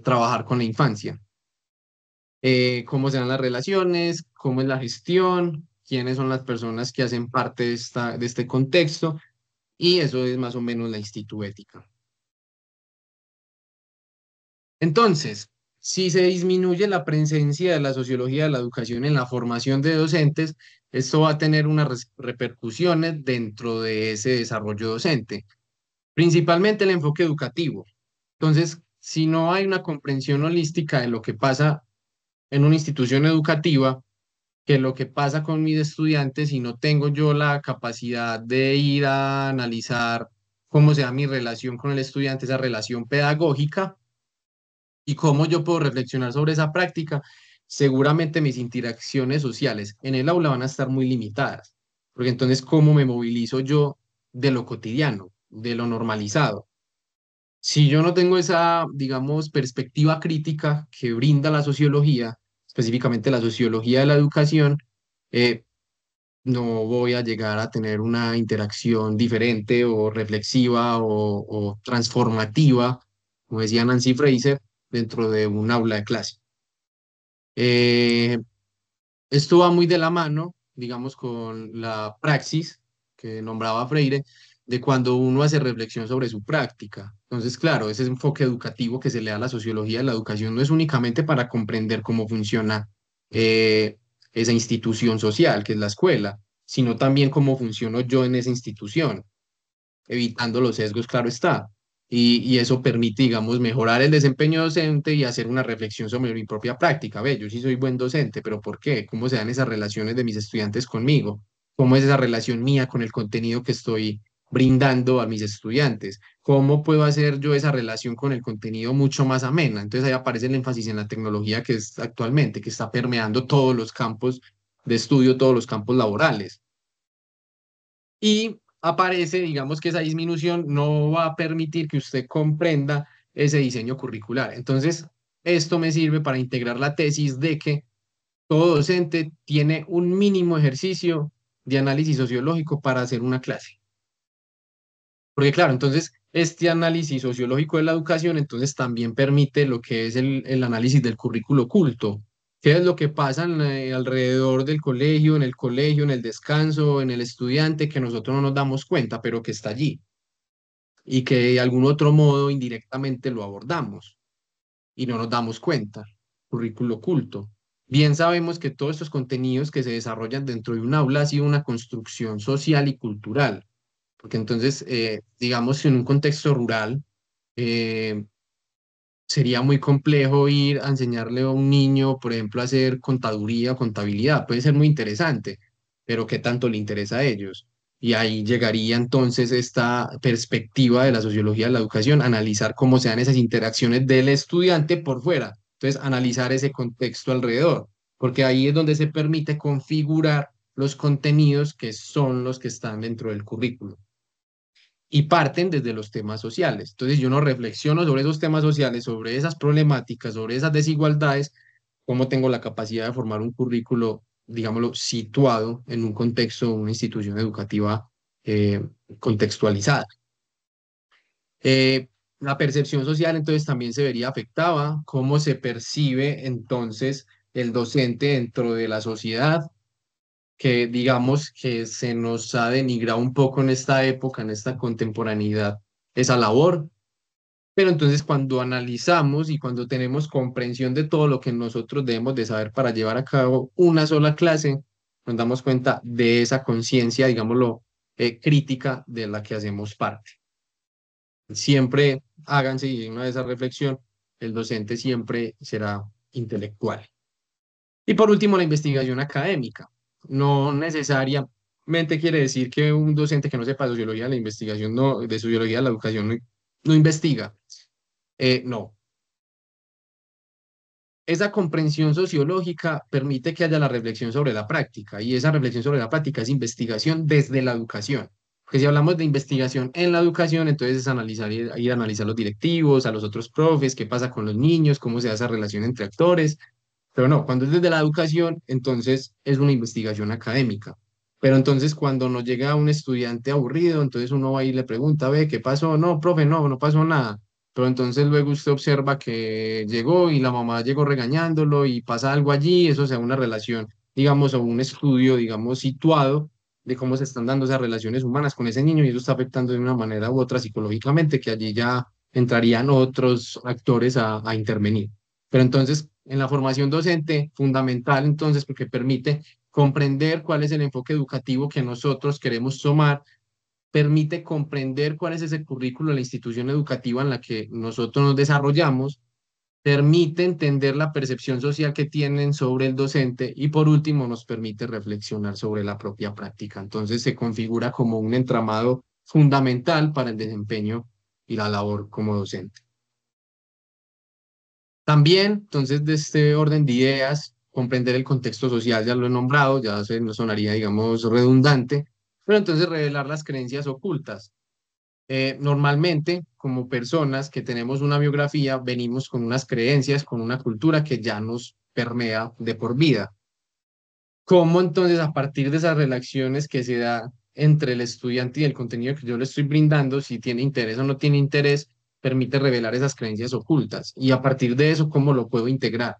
trabajar con la infancia. Cómo se dan las relaciones, cómo es la gestión, quiénes son las personas que hacen parte de este contexto, y eso es más o menos la instituética. Entonces, si se disminuye la presencia de la sociología de la educación en la formación de docentes, esto va a tener unas repercusiones dentro de ese desarrollo docente, principalmente el enfoque educativo. Entonces, si no hay una comprensión holística de lo que pasa en una institución educativa, que lo que pasa con mis estudiantes, si no tengo yo la capacidad de ir a analizar cómo se da mi relación con el estudiante, esa relación pedagógica, y cómo yo puedo reflexionar sobre esa práctica, seguramente mis interacciones sociales en el aula van a estar muy limitadas, porque entonces, ¿cómo me movilizo yo de lo cotidiano, de lo normalizado? Si yo no tengo esa, digamos, perspectiva crítica que brinda la sociología, específicamente la sociología de la educación, eh, no voy a llegar a tener una interacción diferente o reflexiva o transformativa, como decía Nancy Fraser, dentro de un aula de clase. Eh, Esto va muy de la mano, digamos, con la praxis que nombraba Freire, de cuando uno hace reflexión sobre su práctica. Entonces, claro, ese enfoque educativo que se le da a la sociología de la educación no es únicamente para comprender cómo funciona esa institución social, que es la escuela, sino también cómo funciono yo en esa institución, evitando los sesgos, claro está. Y eso permite, digamos, mejorar el desempeño docente y hacer una reflexión sobre mi propia práctica. Ve, yo sí soy buen docente, pero ¿por qué? ¿Cómo se dan esas relaciones de mis estudiantes conmigo? ¿Cómo es esa relación mía con el contenido que estoy brindando a mis estudiantes? ¿Cómo puedo hacer yo esa relación con el contenido mucho más amena? Entonces ahí aparece el énfasis en la tecnología que es actualmente, que está permeando todos los campos de estudio, todos los campos laborales. Y aparece, digamos que esa disminución no va a permitir que usted comprenda ese diseño curricular. Entonces, esto me sirve para integrar la tesis de que todo docente tiene un mínimo ejercicio de análisis sociológico para hacer una clase. Porque claro, entonces este análisis sociológico de la educación entonces también permite lo que es el análisis del currículo oculto. ¿Qué es lo que pasa alrededor del colegio, en el descanso, en el estudiante, que nosotros no nos damos cuenta, pero que está allí y que de algún otro modo indirectamente lo abordamos y no nos damos cuenta? Currículo oculto. Bien sabemos que todos estos contenidos que se desarrollan dentro de un aula ha sido una construcción social y cultural, porque entonces, digamos, en un contexto rural, eh, sería muy complejo ir a enseñarle a un niño, por ejemplo, a hacer contaduría o contabilidad. Puede ser muy interesante, pero ¿qué tanto le interesa a ellos? Y ahí llegaría entonces esta perspectiva de la sociología de la educación, analizar cómo se dan esas interacciones del estudiante por fuera. Entonces, analizar ese contexto alrededor, porque ahí es donde se permite configurar los contenidos que son los que están dentro del currículo y parten desde los temas sociales. Entonces yo no reflexiono sobre esos temas sociales, sobre esas problemáticas, sobre esas desigualdades, cómo tengo la capacidad de formar un currículo, digámoslo, situado en un contexto, una institución educativa contextualizada. La percepción social entonces también se vería afectada, cómo se percibe entonces el docente dentro de la sociedad, que digamos que se nos ha denigrado un poco en esta época, en esta contemporaneidad, esa labor. Pero entonces cuando analizamos y cuando tenemos comprensión de todo lo que nosotros debemos de saber para llevar a cabo una sola clase, nos damos cuenta de esa conciencia, digámoslo, crítica de la que hacemos parte. Siempre háganse y una de esa reflexión, el docente siempre será intelectual. Y por último, la investigación académica. No necesariamente quiere decir que un docente que no sepa sociología de la investigación, no, de sociología de la educación, no investiga. No. Esa comprensión sociológica permite que haya la reflexión sobre la práctica, y esa reflexión sobre la práctica es investigación desde la educación. Porque si hablamos de investigación en la educación, entonces es analizar, ir a analizar los directivos, a los otros profes, qué pasa con los niños, cómo se da esa relación entre actores. Pero no, cuando es desde la educación, entonces es una investigación académica. Pero entonces cuando nos llega un estudiante aburrido, entonces uno va y le pregunta, ve, ¿qué pasó? No, profe, no, no pasó nada. Pero entonces luego usted observa que llegó y la mamá llegó regañándolo y pasa algo allí, eso sea una relación, digamos, o un estudio, digamos, situado de cómo se están dando esas relaciones humanas con ese niño, y eso está afectando de una manera u otra psicológicamente, que allí ya entrarían otros actores a intervenir. Pero entonces, en la formación docente, fundamental entonces, porque permite comprender cuál es el enfoque educativo que nosotros queremos tomar, permite comprender cuál es ese currículo de la institución educativa en la que nosotros nos desarrollamos, permite entender la percepción social que tienen sobre el docente y por último nos permite reflexionar sobre la propia práctica. Entonces se configura como un entramado fundamental para el desempeño y la labor como docente. También, entonces, de este orden de ideas, comprender el contexto social, ya lo he nombrado, ya se nos sonaría, digamos, redundante, pero entonces revelar las creencias ocultas. Normalmente, como personas que tenemos una biografía, venimos con unas creencias, con una cultura que ya nos permea de por vida. ¿Cómo entonces, a partir de esas relaciones que se da entre el estudiante y el contenido que yo le estoy brindando, si tiene interés o no tiene interés, permite revelar esas creencias ocultas? Y a partir de eso, ¿cómo lo puedo integrar?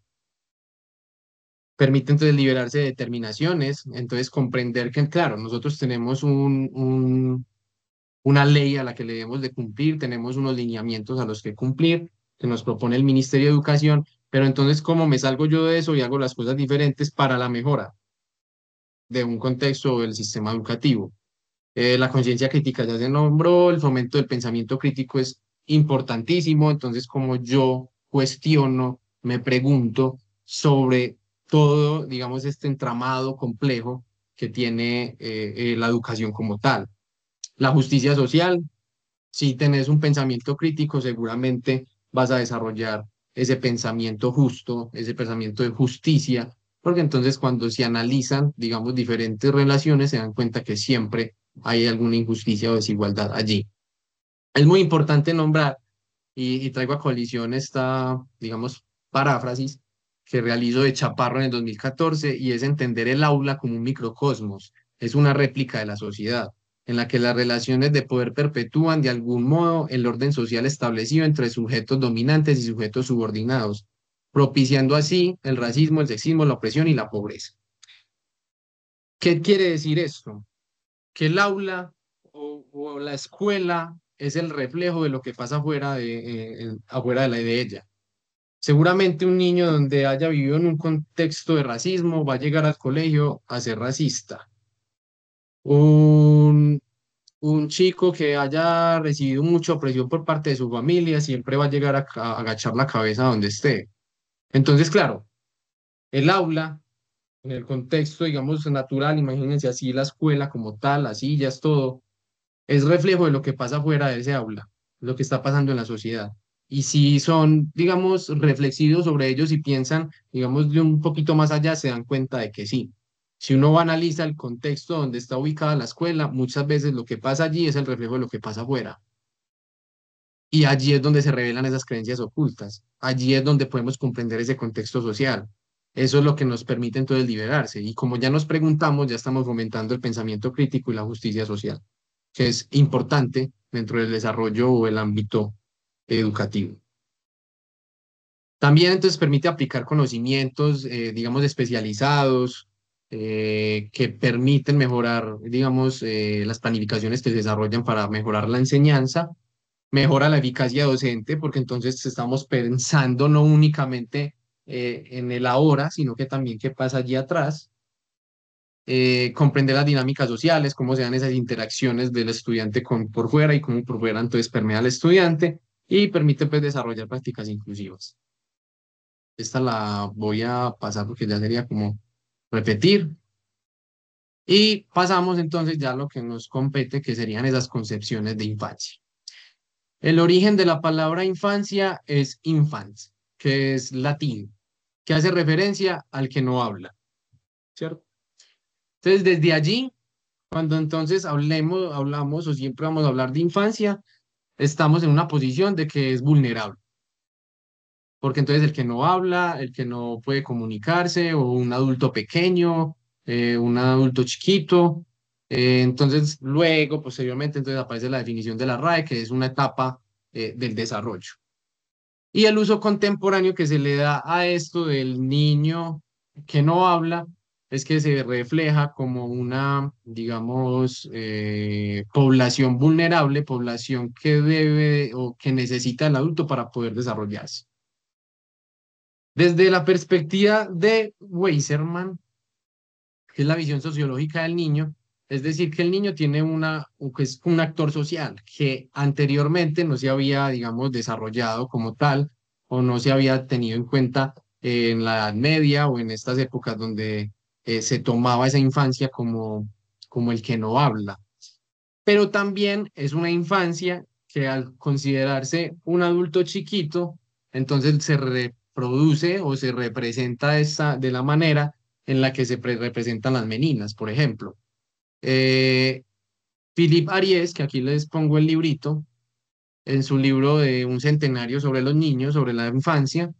Permite entonces liberarse de determinaciones, entonces comprender que, claro, nosotros tenemos una ley a la que le debemos de cumplir, tenemos unos lineamientos a los que cumplir, que nos propone el Ministerio de Educación, pero entonces, ¿cómo me salgo yo de eso y hago las cosas diferentes para la mejora de un contexto del sistema educativo? La conciencia crítica ya se nombró, el fomento del pensamiento crítico es importantísimo, entonces como yo cuestiono, me pregunto sobre todo, digamos, este entramado complejo que tiene la educación como tal. La justicia social, si tenés un pensamiento crítico, seguramente vas a desarrollar ese pensamiento justo, ese pensamiento de justicia, porque entonces cuando se analizan, digamos, diferentes relaciones, se dan cuenta que siempre hay alguna injusticia o desigualdad allí. Es muy importante nombrar, y traigo a colisión esta, digamos, paráfrasis que realizo de Chaparro en el 2014, y es entender el aula como un microcosmos, es una réplica de la sociedad. en la que las relaciones de poder perpetúan de algún modo el orden social establecido entre sujetos dominantes y sujetos subordinados, propiciando así el racismo, el sexismo, la opresión y la pobreza. ¿Qué quiere decir esto? Que el aula o la escuela es el reflejo de lo que pasa afuera de ella. Seguramente un niño donde haya vivido en un contexto de racismo va a llegar al colegio a ser racista. Un, un chico que haya recibido mucha opresión por parte de su familia siempre va a llegar a agachar la cabeza donde esté. Entonces, claro, el aula, en el contexto, digamos, natural, imagínense así la escuela como tal, las sillas, todo, es reflejo de lo que pasa fuera de ese aula, lo que está pasando en la sociedad. Y si son, digamos, reflexivos sobre ellos y piensan, digamos, de un poquito más allá, se dan cuenta de que sí. Si uno analiza el contexto donde está ubicada la escuela, muchas veces lo que pasa allí es el reflejo de lo que pasa afuera. Y allí es donde se revelan esas creencias ocultas. Allí es donde podemos comprender ese contexto social. Eso es lo que nos permite entonces liberarse. Y como ya nos preguntamos, ya estamos fomentando el pensamiento crítico y la justicia social, que es importante dentro del desarrollo o el ámbito educativo. También entonces permite aplicar conocimientos, digamos, especializados, que permiten mejorar, digamos, las planificaciones que se desarrollan para mejorar la enseñanza, mejora la eficacia docente, porque entonces estamos pensando no únicamente en el ahora, sino que también qué pasa allí atrás, comprender las dinámicas sociales, cómo se dan esas interacciones del estudiante por fuera y cómo por fuera entonces permea al estudiante y permite pues desarrollar prácticas inclusivas. Esta la voy a pasar porque ya sería como repetir. Y pasamos entonces ya a lo que nos compete, que serían esas concepciones de infancia. El origen de la palabra infancia es infans, que es latín, que hace referencia al que no habla, ¿cierto? Entonces, desde allí, cuando entonces hablamos o siempre vamos a hablar de infancia, estamos en una posición de que es vulnerable, porque entonces el que no habla, el que no puede comunicarse, o un adulto pequeño, un adulto chiquito, entonces luego, posteriormente, entonces aparece la definición de la RAE, que es una etapa del desarrollo. Y el uso contemporáneo que se le da a esto del niño que no habla es que se refleja como una, digamos, población vulnerable, población que debe o que necesita el adulto para poder desarrollarse. Desde la perspectiva de Weiserman, que es la visión sociológica del niño, es decir, que el niño tiene que es un actor social que anteriormente no se había, digamos, desarrollado como tal o no se había tenido en cuenta en la Edad Media o en estas épocas donde se tomaba esa infancia como el que no habla. Pero también es una infancia que al considerarse un adulto chiquito, entonces se reproduce o se representa de la manera en la que se representan las meninas, por ejemplo. Philippe Ariès, que aquí les pongo el librito, en su libro de Un centenario sobre los niños, sobre la infancia,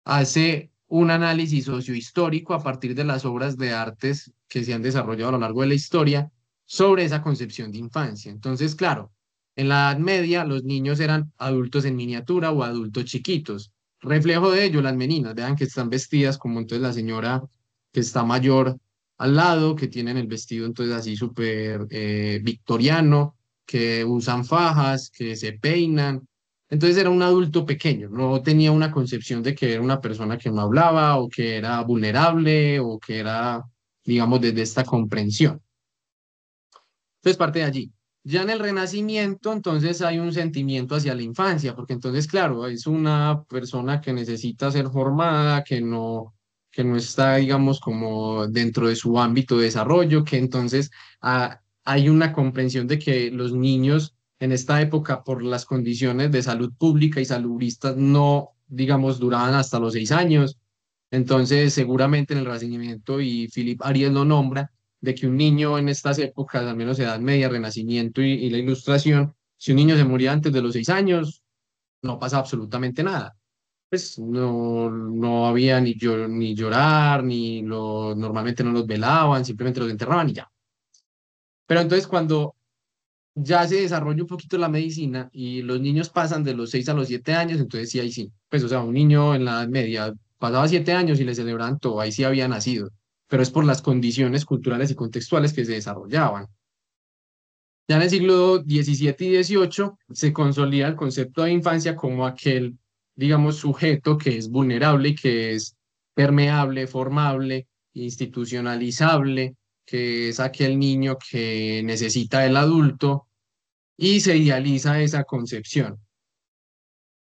hace un análisis sociohistórico a partir de las obras de artes que se han desarrollado a lo largo de la historia sobre esa concepción de infancia. Entonces, claro, en la Edad Media los niños eran adultos en miniatura o adultos chiquitos. Reflejo de ello, las meninas, vean que están vestidas como entonces la señora que está mayor al lado, que tienen el vestido entonces así súper victoriano, que usan fajas, que se peinan. Entonces era un adulto pequeño, no tenía una concepción de que era una persona que no hablaba o que era vulnerable o que era, digamos, desde esta comprensión. Entonces parte de allí. Ya en el Renacimiento, entonces hay un sentimiento hacia la infancia, porque entonces, claro, es una persona que necesita ser formada, que no está, digamos, como dentro de su ámbito de desarrollo, que entonces hay una comprensión de que los niños en esta época, por las condiciones de salud pública y salubristas, no, digamos, duraban hasta los 6 años. Entonces, seguramente en el Renacimiento, y Philip Arias lo nombra, de que un niño en estas épocas, al menos Edad Media, Renacimiento y la Ilustración, si un niño se moría antes de los 6 años, no pasa absolutamente nada. Pues no había ni llorar, normalmente no los velaban, simplemente los enterraban y ya. Pero entonces cuando ya se desarrolla un poquito la medicina y los niños pasan de los 6 a los 7 años, entonces sí, ahí sí. Pues, o sea, un niño en la Edad Media pasaba 7 años y le celebraban todo, ahí sí había nacido, pero es por las condiciones culturales y contextuales que se desarrollaban. Ya en el siglo XVII y XVIII se consolida el concepto de infancia como aquel, digamos, sujeto que es vulnerable y que es permeable, formable, institucionalizable, que es aquel niño que necesita del adulto y se idealiza esa concepción.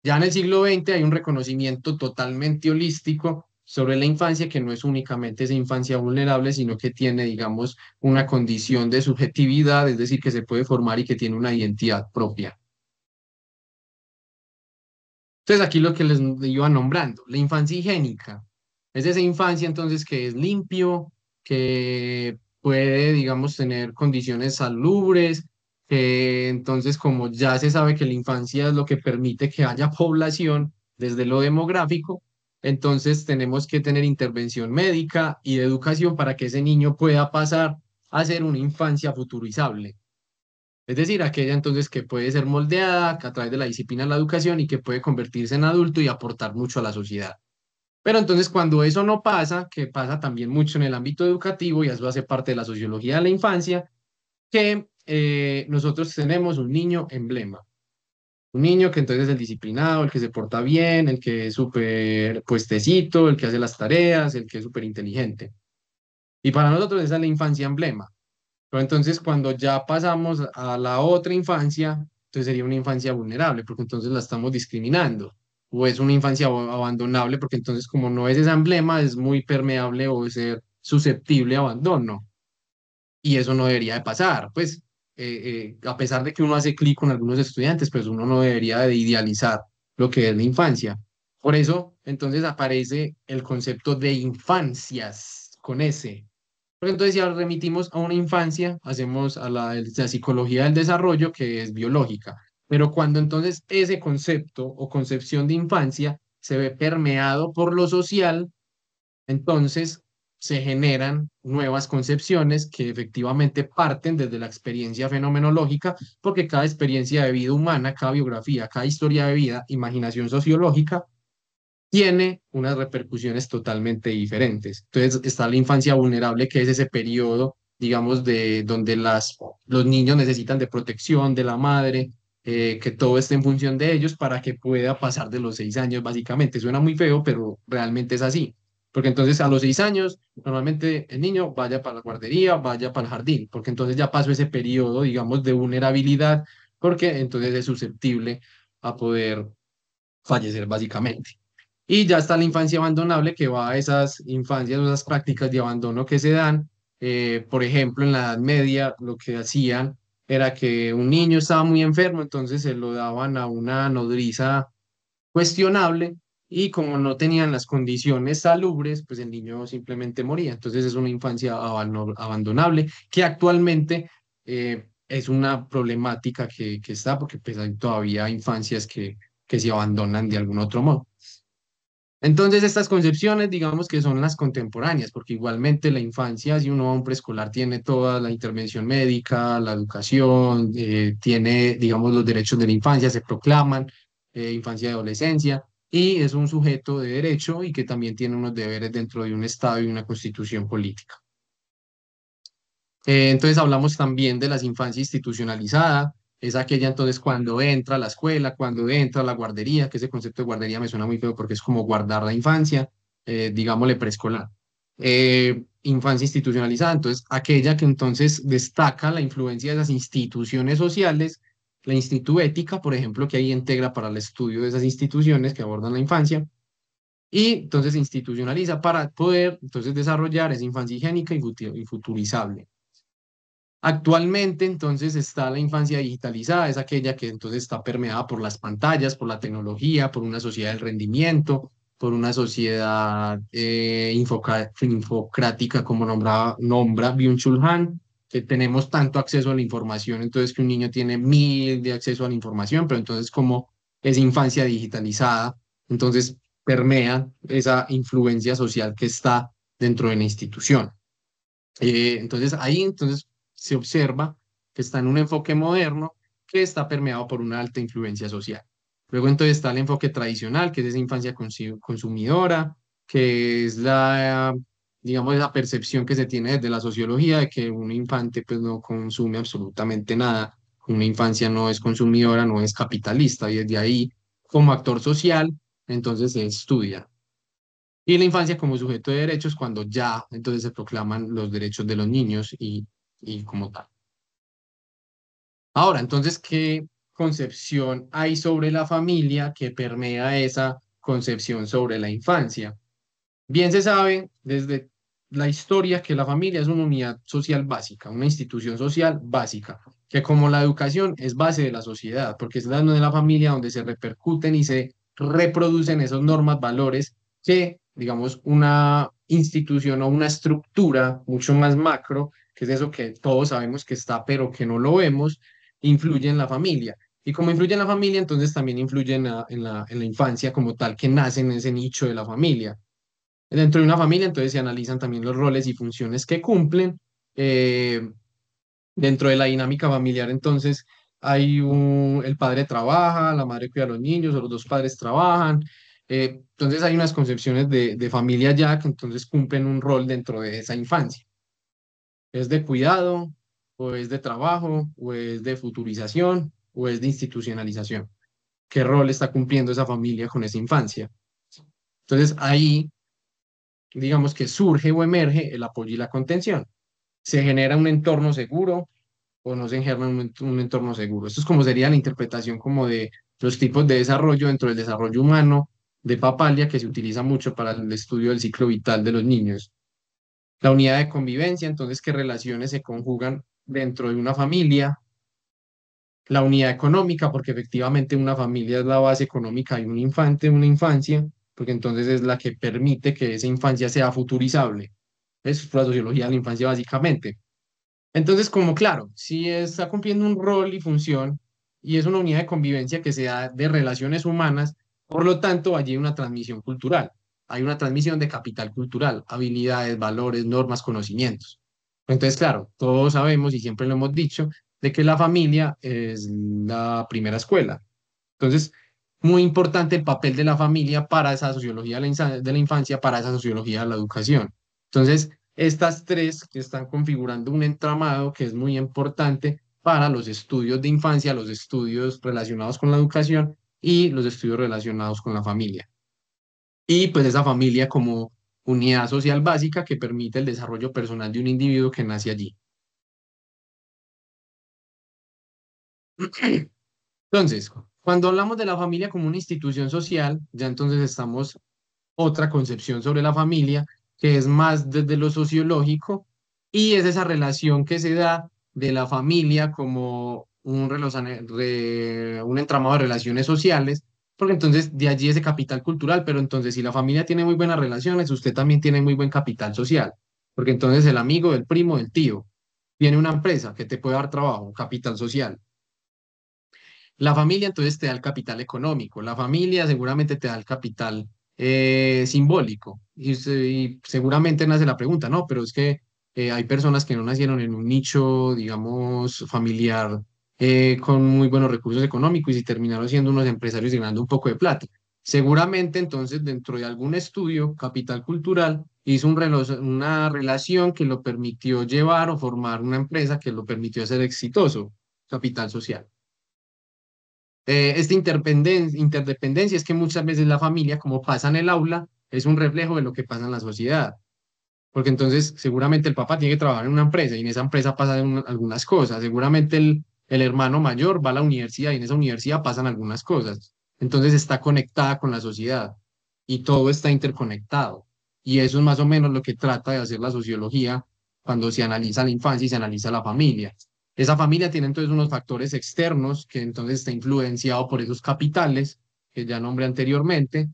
Ya en el siglo XX hay un reconocimiento totalmente holístico sobre la infancia, que no es únicamente esa infancia vulnerable, sino que tiene, digamos, una condición de subjetividad, es decir, que se puede formar y que tiene una identidad propia. Entonces, aquí lo que les iba nombrando, la infancia higiénica, es esa infancia entonces que es limpio, que puede, digamos, tener condiciones salubres, que entonces como ya se sabe que la infancia es lo que permite que haya población desde lo demográfico, entonces tenemos que tener intervención médica y de educación para que ese niño pueda pasar a ser una infancia futurizable. Es decir, aquella entonces que puede ser moldeada a través de la disciplina de la educación y que puede convertirse en adulto y aportar mucho a la sociedad. Pero entonces cuando eso no pasa, que pasa también mucho en el ámbito educativo, y eso hace parte de la sociología de la infancia, que nosotros tenemos un niño emblema. Un niño que entonces es el disciplinado, el que se porta bien, el que es súper puestecito, el que hace las tareas, el que es súper inteligente. Y para nosotros esa es la infancia emblema. Pero entonces cuando ya pasamos a la otra infancia, entonces sería una infancia vulnerable, porque entonces la estamos discriminando. O es una infancia abandonable, porque entonces como no es ese emblema, es muy permeable o ser susceptible a abandono. Y eso no debería de pasar. Pues a pesar de que uno hace clic con algunos estudiantes, pues uno no debería de idealizar lo que es la infancia. Por eso entonces aparece el concepto de infancias con S, porque entonces ya remitimos a una infancia, hacemos a la psicología del desarrollo que es biológica, pero cuando entonces ese concepto o concepción de infancia se ve permeado por lo social, entonces se generan nuevas concepciones que efectivamente parten desde la experiencia fenomenológica, porque cada experiencia de vida humana, cada biografía, cada historia de vida, imaginación sociológica, tiene unas repercusiones totalmente diferentes. Entonces está la infancia vulnerable, que es ese periodo, digamos, de donde los niños necesitan de protección de la madre, que todo esté en función de ellos para que pueda pasar de los 6 años, básicamente. Suena muy feo, pero realmente es así. Porque entonces a los 6 años, normalmente el niño vaya para la guardería, vaya para el jardín, porque entonces ya pasó ese periodo, digamos, de vulnerabilidad, porque entonces es susceptible a poder fallecer, básicamente. Y ya está la infancia abandonable, que va a esas infancias, esas prácticas de abandono que se dan. Por ejemplo, en la Edad Media lo que hacían era que un niño estaba muy enfermo, entonces se lo daban a una nodriza cuestionable y como no tenían las condiciones salubres, pues el niño simplemente moría. Entonces es una infancia abandonable que actualmente es una problemática que está porque pues, hay todavía infancias que se abandonan de algún otro modo. Entonces, estas concepciones, digamos que son las contemporáneas, porque igualmente la infancia, si uno va a un preescolar, tiene toda la intervención médica, la educación, tiene, digamos, los derechos de la infancia, se proclaman, infancia y adolescencia, y es un sujeto de derecho y que también tiene unos deberes dentro de un Estado y una constitución política. Entonces hablamos también de las infancia institucionalizada, es aquella entonces cuando entra a la escuela, cuando entra a la guardería, que ese concepto de guardería me suena muy feo porque es como guardar la infancia, digámosle preescolar. Infancia institucionalizada, entonces aquella que entonces destaca la influencia de esas instituciones sociales, la instituética, por ejemplo, que ahí integra para el estudio de esas instituciones que abordan la infancia, y entonces se institucionaliza para poder entonces desarrollar esa infancia higiénica y futurizable. Actualmente, entonces, está la infancia digitalizada, es aquella que entonces está permeada por las pantallas, por la tecnología, por una sociedad del rendimiento, por una sociedad infocrática, como nombra Byung-Chul Han, que tenemos tanto acceso a la información, entonces que un niño tiene mil de acceso a la información, pero entonces como es infancia digitalizada, entonces permea esa influencia social que está dentro de la institución. Entonces ahí entonces se observa que está en un enfoque moderno que está permeado por una alta influencia social. Luego entonces está el enfoque tradicional, que es esa infancia consumidora, que es la, digamos, esa percepción que se tiene desde la sociología de que un infante pues no consume absolutamente nada, una infancia no es consumidora, no es capitalista, y desde ahí, como actor social, entonces se estudia. Y la infancia como sujeto de derechos cuando ya entonces se proclaman los derechos de los niños y como tal. Ahora, entonces, ¿qué concepción hay sobre la familia que permea esa concepción sobre la infancia? Bien se sabe desde la historia que la familia es una unidad social básica, una institución social básica, que como la educación es base de la sociedad, porque es de la familia donde se repercuten y se reproducen esas normas, valores que, digamos, una institución o una estructura mucho más macro, que es eso que todos sabemos que está, pero que no lo vemos, influye en la familia. Y como influye en la familia, entonces también influye en la infancia como tal, que nace en ese nicho de la familia. Dentro de una familia, entonces se analizan también los roles y funciones que cumplen. eh, Dentro de la dinámica familiar, entonces, el padre trabaja, la madre cuida a los niños, o los dos padres trabajan. Entonces hay unas concepciones de familia ya que entonces cumplen un rol dentro de esa infancia. ¿Es de cuidado, o es de trabajo, o es de futurización, o es de institucionalización? ¿Qué rol está cumpliendo esa familia con esa infancia? Entonces ahí digamos que surge o emerge el apoyo y la contención. Se genera un entorno seguro o no se genera un entorno seguro. Esto es como sería la interpretación como de los tipos de desarrollo dentro del desarrollo humano de Papalia, que se utiliza mucho para el estudio del ciclo vital de los niños. La unidad de convivencia, entonces, qué relaciones se conjugan dentro de una familia. La unidad económica, porque efectivamente una familia es la base económica de un infante, una infancia, porque entonces es la que permite que esa infancia sea futurizable. Es la sociología de la infancia básicamente. Entonces, como claro, si está cumpliendo un rol y función y es una unidad de convivencia que se da de relaciones humanas, por lo tanto, allí hay una transmisión cultural, hay una transmisión de capital cultural, habilidades, valores, normas, conocimientos. Entonces, claro, todos sabemos y siempre lo hemos dicho, de que la familia es la primera escuela. Entonces, muy importante el papel de la familia para esa sociología de la infancia, para esa sociología de la educación. Entonces, estas tres que están configurando un entramado que es muy importante para los estudios de infancia, los estudios relacionados con la educación y los estudios relacionados con la familia. Y pues esa familia como unidad social básica que permite el desarrollo personal de un individuo que nace allí. Entonces, cuando hablamos de la familia como una institución social, ya entonces estamos otra concepción sobre la familia que es más desde lo sociológico y es esa relación que se da de la familia como un entramado de relaciones sociales, porque entonces de allí ese capital cultural, pero entonces si la familia tiene muy buenas relaciones, usted también tiene muy buen capital social, porque entonces el amigo, el primo, el tío, tiene una empresa que te puede dar trabajo, capital social. La familia entonces te da el capital económico, la familia seguramente te da el capital simbólico y seguramente nace la pregunta, no, pero es que hay personas que no nacieron en un nicho, digamos, familiar con muy buenos recursos económicos y terminaron siendo unos empresarios y ganando un poco de plata. Seguramente entonces dentro de algún estudio, Capital Cultural hizo una relación que lo permitió llevar o formar una empresa que lo permitió ser exitoso, capital social. Esta interdependencia es que muchas veces la familia, como pasa en el aula, es un reflejo de lo que pasa en la sociedad. Porque entonces seguramente el papá tiene que trabajar en una empresa y en esa empresa pasan algunas cosas. Seguramente el hermano mayor va a la universidad y en esa universidad pasan algunas cosas. Entonces está conectada con la sociedad y todo está interconectado. Y eso es más o menos lo que trata de hacer la sociología cuando se analiza la infancia y se analiza la familia. Esa familia tiene entonces unos factores externos que entonces está influenciado por esos capitales que ya nombré anteriormente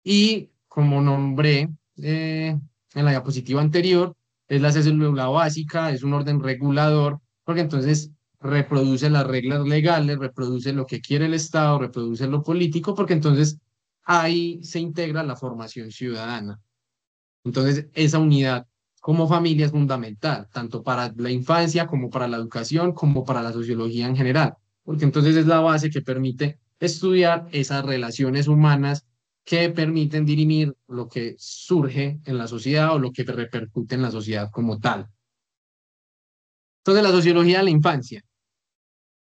y como nombré en la diapositiva anterior, es la célula básica, es un orden regulador, porque entonces reproduce las reglas legales, reproduce lo que quiere el Estado, reproduce lo político, porque entonces ahí se integra la formación ciudadana. Entonces, esa unidad como familia es fundamental, tanto para la infancia como para la educación, como para la sociología en general, porque entonces es la base que permite estudiar esas relaciones humanas que permiten dirimir lo que surge en la sociedad o lo que repercute en la sociedad como tal. Entonces, la sociología de la infancia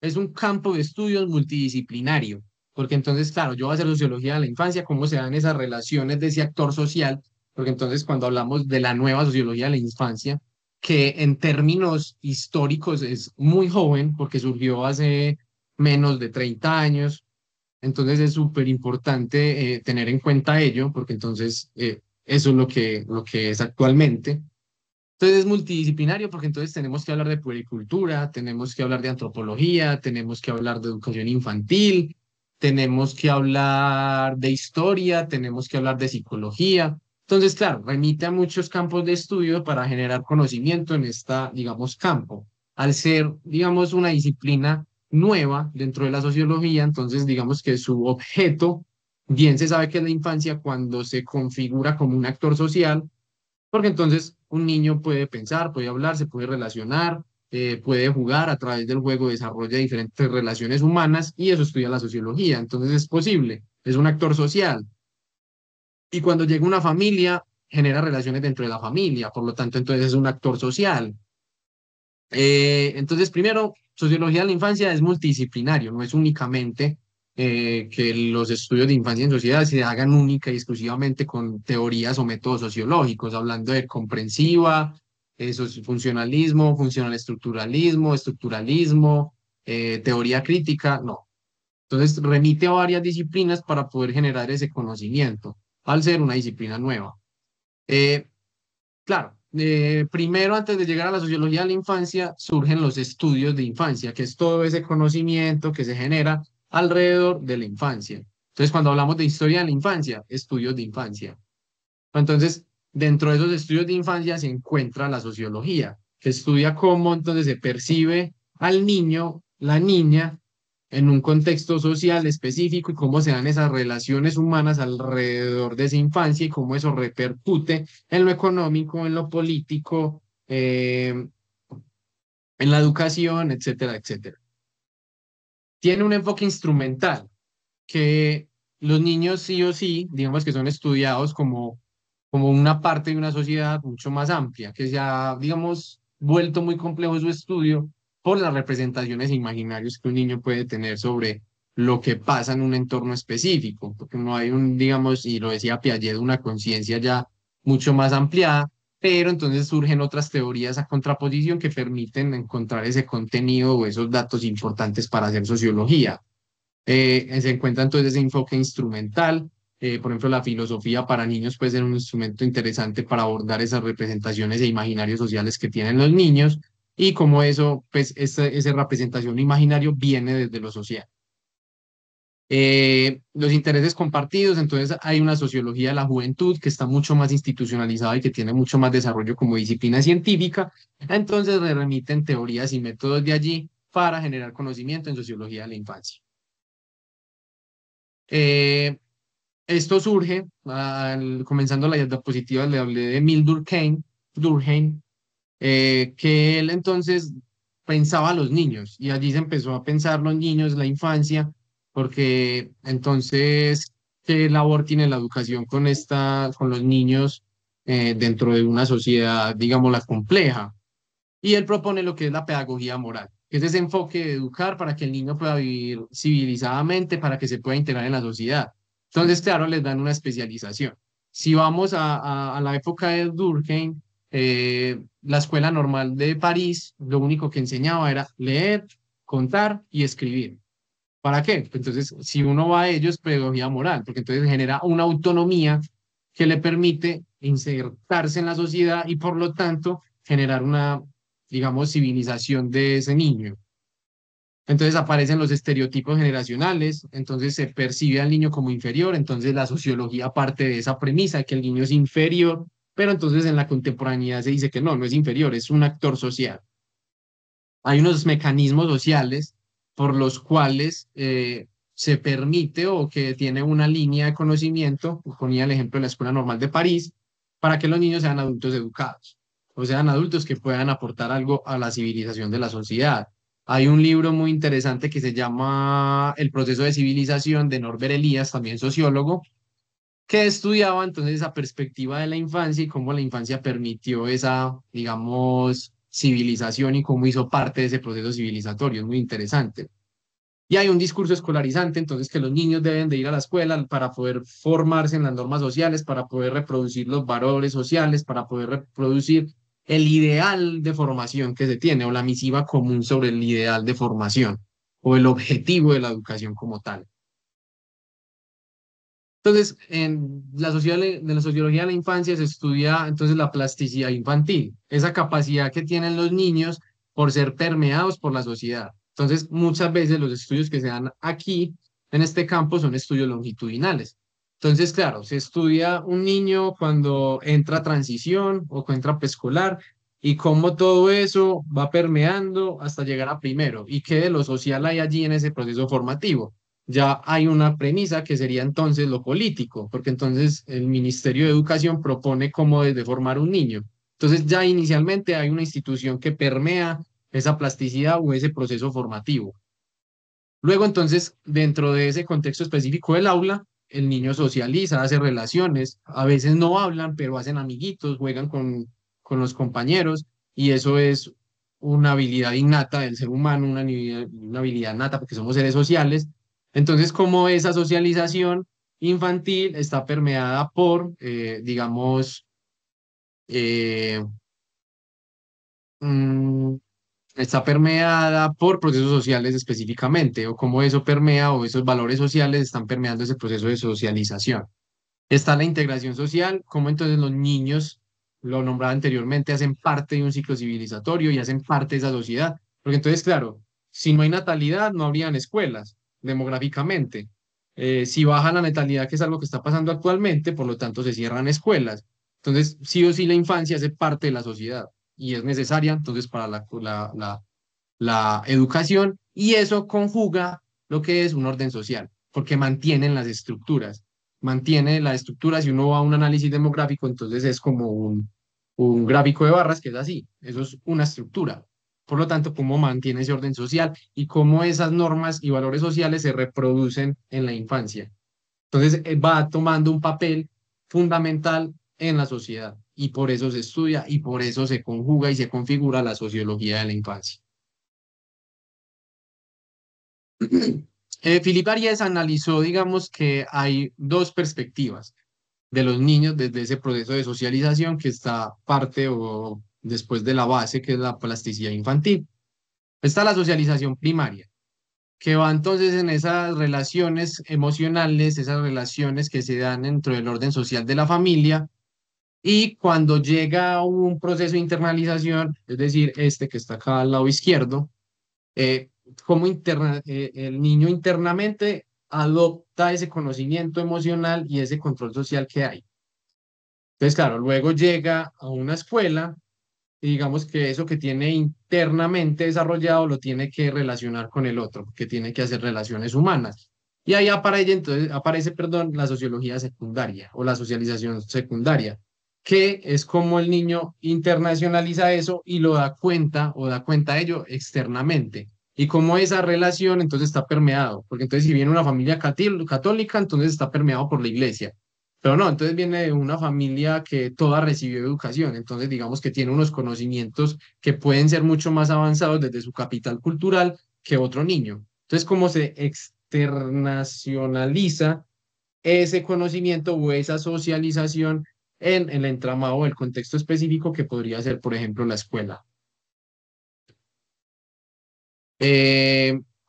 es un campo de estudios multidisciplinario, porque entonces, claro, yo voy a hacer sociología de la infancia, cómo se dan esas relaciones de ese actor social, porque entonces cuando hablamos de la nueva sociología de la infancia, que en términos históricos es muy joven, porque surgió hace menos de 30 años, entonces es súper importante tener en cuenta ello, porque entonces eso es lo que es actualmente. Entonces es multidisciplinario porque entonces tenemos que hablar de puericultura, tenemos que hablar de antropología, tenemos que hablar de educación infantil, tenemos que hablar de historia, tenemos que hablar de psicología. Entonces, claro, remite a muchos campos de estudio para generar conocimiento en esta, digamos, campo. Al ser, digamos, una disciplina nueva dentro de la sociología, entonces digamos que su objeto, bien se sabe que es la infancia cuando se configura como un actor social, porque entonces un niño puede pensar, puede hablar, se puede relacionar, puede jugar, a través del juego desarrolla diferentes relaciones humanas y eso estudia la sociología. Entonces es posible, es un actor social. Y cuando llega una familia, genera relaciones dentro de la familia, por lo tanto entonces es un actor social. Entonces, primero, sociología de la infancia es multidisciplinario, no es únicamente que los estudios de infancia en sociedad se hagan única y exclusivamente con teorías o métodos sociológicos, hablando de comprensiva, funcionalismo, funcional estructuralismo, estructuralismo, teoría crítica, no. Entonces, remite a varias disciplinas para poder generar ese conocimiento, al ser una disciplina nueva. Eh, Claro, primero antes de llegar a la sociología de la infancia surgen los estudios de infancia, que es todo ese conocimiento que se genera alrededor de la infancia. Entonces, cuando hablamos de historia de la infancia, estudios de infancia. Entonces, dentro de esos estudios de infancia se encuentra la sociología, que estudia cómo entonces se percibe al niño, la niña, en un contexto social específico y cómo se dan esas relaciones humanas alrededor de esa infancia y cómo eso repercute en lo económico, en lo político, en la educación, etcétera, etcétera. Tiene un enfoque instrumental que los niños sí o sí, digamos que son estudiados como una parte de una sociedad mucho más amplia, que se ha, digamos, vuelto muy complejo su estudio por las representaciones e imaginarios que un niño puede tener sobre lo que pasa en un entorno específico, porque no hay un, digamos, y lo decía Piaget, una conciencia ya mucho más ampliada, pero entonces surgen otras teorías a contraposición que permiten encontrar ese contenido o esos datos importantes para hacer sociología. Se encuentra entonces ese enfoque instrumental. Por ejemplo, la filosofía para niños puede ser un instrumento interesante para abordar esas representaciones e imaginarios sociales que tienen los niños y cómo eso, pues, esa representación imaginario viene desde lo social. Los intereses compartidos, entonces hay una sociología de la juventud que está mucho más institucionalizada y que tiene mucho más desarrollo como disciplina científica, entonces le remiten teorías y métodos de allí para generar conocimiento en sociología de la infancia. Eh, Esto surge, comenzando la diapositiva, le hablé de Emile Durkheim, que él entonces pensaba a los niños y allí se empezó a pensar los niños, la infancia, porque entonces, ¿qué labor tiene la educación con los niños dentro de una sociedad, digamos, la compleja? Y él propone lo que es la pedagogía moral, que es ese enfoque de educar para que el niño pueda vivir civilizadamente, para que se pueda integrar en la sociedad. Entonces, claro, les dan una especialización. Si vamos a la época de Durkheim, la escuela normal de París, lo único que enseñaba era leer, contar y escribir. ¿Para qué? Pues entonces, si uno va a ellos, pedagogía moral, porque entonces genera una autonomía que le permite insertarse en la sociedad y por lo tanto generar una, digamos, civilización de ese niño. Entonces aparecen los estereotipos generacionales, entonces se percibe al niño como inferior, entonces la sociología parte de esa premisa, que el niño es inferior, pero entonces en la contemporaneidad se dice que no, no es inferior, es un actor social. Hay unos mecanismos sociales por los cuales se permite o que tiene una línea de conocimiento, ponía el ejemplo de la Escuela Normal de París, para que los niños sean adultos educados. o sean adultos que puedan aportar algo a la civilización de la sociedad. Hay un libro muy interesante que se llama El proceso de civilización de Norbert Elias, también sociólogo, que estudiaba entonces esa perspectiva de la infancia y cómo la infancia permitió esa, digamos, civilización y cómo hizo parte de ese proceso civilizatorio. Es muy interesante. Y hay un discurso escolarizante, entonces, que los niños deben de ir a la escuela para poder formarse en las normas sociales, para poder reproducir los valores sociales, para poder reproducir el ideal de formación que se tiene o la misiva común sobre el ideal de formación o el objetivo de la educación como tal. Entonces, en de la sociología de la infancia se estudia entonces la plasticidad infantil, esa capacidad que tienen los niños por ser permeados por la sociedad. Entonces, muchas veces los estudios que se dan aquí en este campo son estudios longitudinales. Entonces, claro, se estudia un niño cuando entra a transición o cuando entra a preescolar y cómo todo eso va permeando hasta llegar a primero y qué de lo social hay allí en ese proceso formativo. Ya hay una premisa que sería entonces lo político, porque entonces el Ministerio de Educación propone cómo desde formar un niño. Entonces ya inicialmente hay una institución que permea esa plasticidad o ese proceso formativo. Luego entonces, dentro de ese contexto específico del aula, el niño socializa, hace relaciones, a veces no hablan, pero hacen amiguitos, juegan con los compañeros, y eso es una habilidad innata del ser humano, una habilidad nata porque somos seres sociales. Entonces, como esa socialización infantil está permeada por, digamos, eh, mm, está permeada por procesos sociales específicamente, o cómo eso permea o esos valores sociales están permeando ese proceso de socialización. Está la integración social, cómo entonces los niños, lo nombraba anteriormente, hacen parte de un ciclo civilizatorio y hacen parte de esa sociedad. Porque entonces, claro, si no hay natalidad, no habrían escuelas, demográficamente. Si baja la natalidad, que es algo que está pasando actualmente, por lo tanto se cierran escuelas. Entonces, sí o sí la infancia hace parte de la sociedad y es necesaria entonces para la educación, y eso conjuga lo que es un orden social, porque mantienen las estructuras, mantiene la estructura. Si uno va a un análisis demográfico, entonces es como un gráfico de barras que es así, eso es una estructura. Por lo tanto, cómo mantiene ese orden social y cómo esas normas y valores sociales se reproducen en la infancia. Entonces, va tomando un papel fundamental en la sociedad y por eso se estudia y por eso se conjuga y se configura la sociología de la infancia. Philip Arias analizó, digamos, que hay dos perspectivas de los niños desde ese proceso de socialización que está parte o después de la base, que es la plasticidad infantil. Está la socialización primaria, que va entonces en esas relaciones emocionales, esas relaciones que se dan dentro del orden social de la familia, y cuando llega un proceso de internalización, es decir, este que está acá al lado izquierdo, eh, el niño internamente adopta ese conocimiento emocional y ese control social que hay. Entonces, claro, luego llega a una escuela y digamos que eso que tiene internamente desarrollado lo tiene que relacionar con el otro, que tiene que hacer relaciones humanas. Y ahí aparece, perdón, la sociología secundaria o la socialización secundaria, que es como el niño internacionaliza eso y lo da cuenta o da cuenta de ello externamente. Y cómo esa relación entonces está permeado, porque entonces si viene una familia católica, entonces está permeado por la iglesia. Pero no, entonces viene de una familia que toda recibió educación, entonces digamos que tiene unos conocimientos que pueden ser mucho más avanzados desde su capital cultural que otro niño. Entonces, cómo se externacionaliza ese conocimiento o esa socialización en el entramado o el contexto específico que podría ser, por ejemplo, la escuela.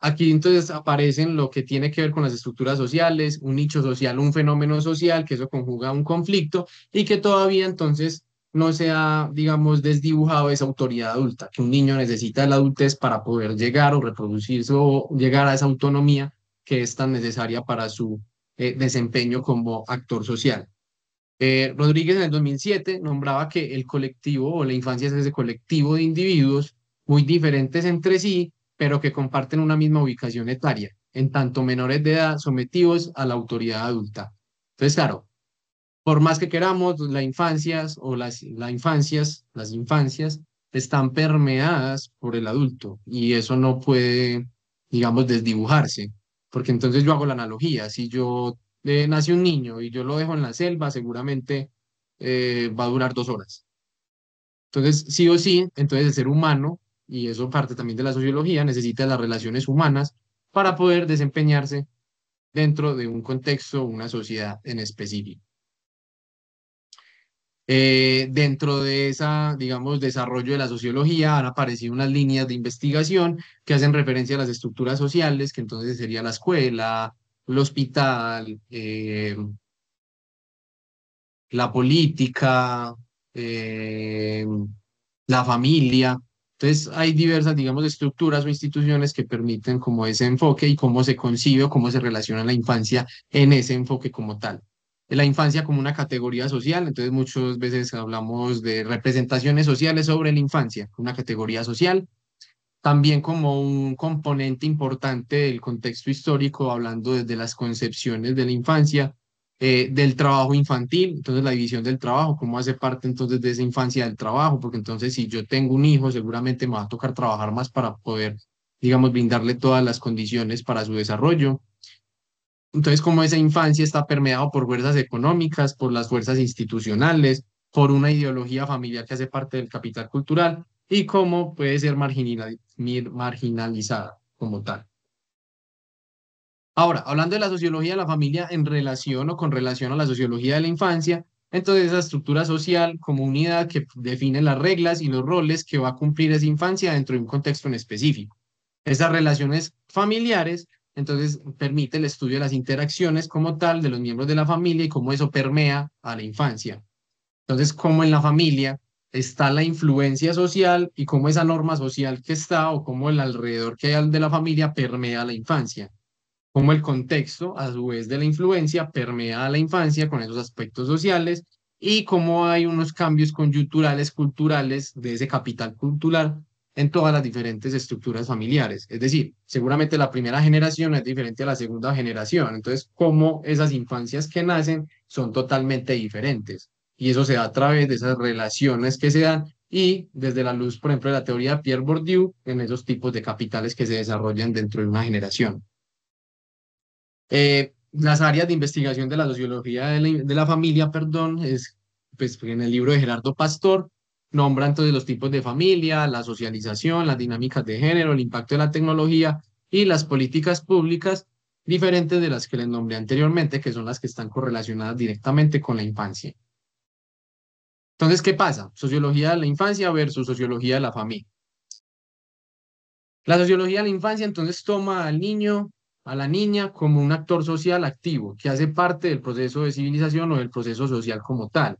Aquí entonces aparecen lo que tiene que ver con las estructuras sociales, un nicho social, un fenómeno social, que eso conjuga un conflicto y que todavía entonces no se ha, digamos, desdibujado esa autoridad adulta, que un niño necesita de la adultez para poder llegar o reproducirse o llegar a esa autonomía que es tan necesaria para su desempeño como actor social. Rodríguez en el 2007 nombraba que el colectivo o la infancia es ese colectivo de individuos muy diferentes entre sí, pero que comparten una misma ubicación etaria, en tanto menores de edad sometidos a la autoridad adulta. Entonces, claro, Por más que queramos, la infancias o las infancias están permeadas por el adulto y eso no puede, digamos, desdibujarse, porque entonces yo hago la analogía, si yo nace un niño y yo lo dejo en la selva, seguramente va a durar 2 horas. Entonces, sí o sí, entonces el ser humano, y eso parte también de la sociología, necesita las relaciones humanas para poder desempeñarse dentro de un contexto, una sociedad en específico. Dentro de esa, digamos, desarrollo de la sociología han aparecido unas líneas de investigación que hacen referencia a las estructuras sociales, que entonces sería la escuela, el hospital, la política, eh, la familia. Entonces hay diversas, digamos, estructuras o instituciones que permiten como ese enfoque y cómo se concibe o cómo se relaciona la infancia en ese enfoque como tal. La infancia como una categoría social, entonces muchas veces hablamos de representaciones sociales sobre la infancia, una categoría social, también como un componente importante del contexto histórico, hablando desde las concepciones de la infancia, del trabajo infantil, entonces la división del trabajo, cómo hace parte entonces de esa infancia del trabajo, porque entonces si yo tengo un hijo, seguramente me va a tocar trabajar más para poder, digamos, brindarle todas las condiciones para su desarrollo. Entonces, como esa infancia está permeada por fuerzas económicas, por las fuerzas institucionales, por una ideología familiar que hace parte del capital cultural y cómo puede ser marginalizada como tal. Ahora, hablando de la sociología de la familia en relación o con relación a la sociología de la infancia, entonces esa estructura social como unidad que define las reglas y los roles que va a cumplir esa infancia dentro de un contexto en específico. Esas relaciones familiares, entonces, permite el estudio de las interacciones como tal de los miembros de la familia y cómo eso permea a la infancia. Entonces, cómo en la familia está la influencia social y cómo esa norma social que está o cómo el alrededor que hay de la familia permea a la infancia. Cómo el contexto, a su vez de la influencia, permea a la infancia con esos aspectos sociales y cómo hay unos cambios coyunturales, culturales de ese capital cultural en todas las diferentes estructuras familiares. Es decir, seguramente la primera generación es diferente a la segunda generación. Entonces, cómo esas infancias que nacen son totalmente diferentes. Y eso se da a través de esas relaciones que se dan y desde la luz, por ejemplo, de la teoría de Pierre Bourdieu, en esos tipos de capitales que se desarrollan dentro de una generación. Las áreas de investigación de la sociología de la familia, perdón, es pues, en el libro de Gerardo Pastor, nombra entonces los tipos de familia, la socialización, las dinámicas de género, el impacto de la tecnología y las políticas públicas diferentes de las que les nombré anteriormente, que son las que están correlacionadas directamente con la infancia. Entonces, ¿qué pasa? Sociología de la infancia versus sociología de la familia. La sociología de la infancia entonces toma al niño, a la niña como un actor social activo que hace parte del proceso de civilización o del proceso social como tal.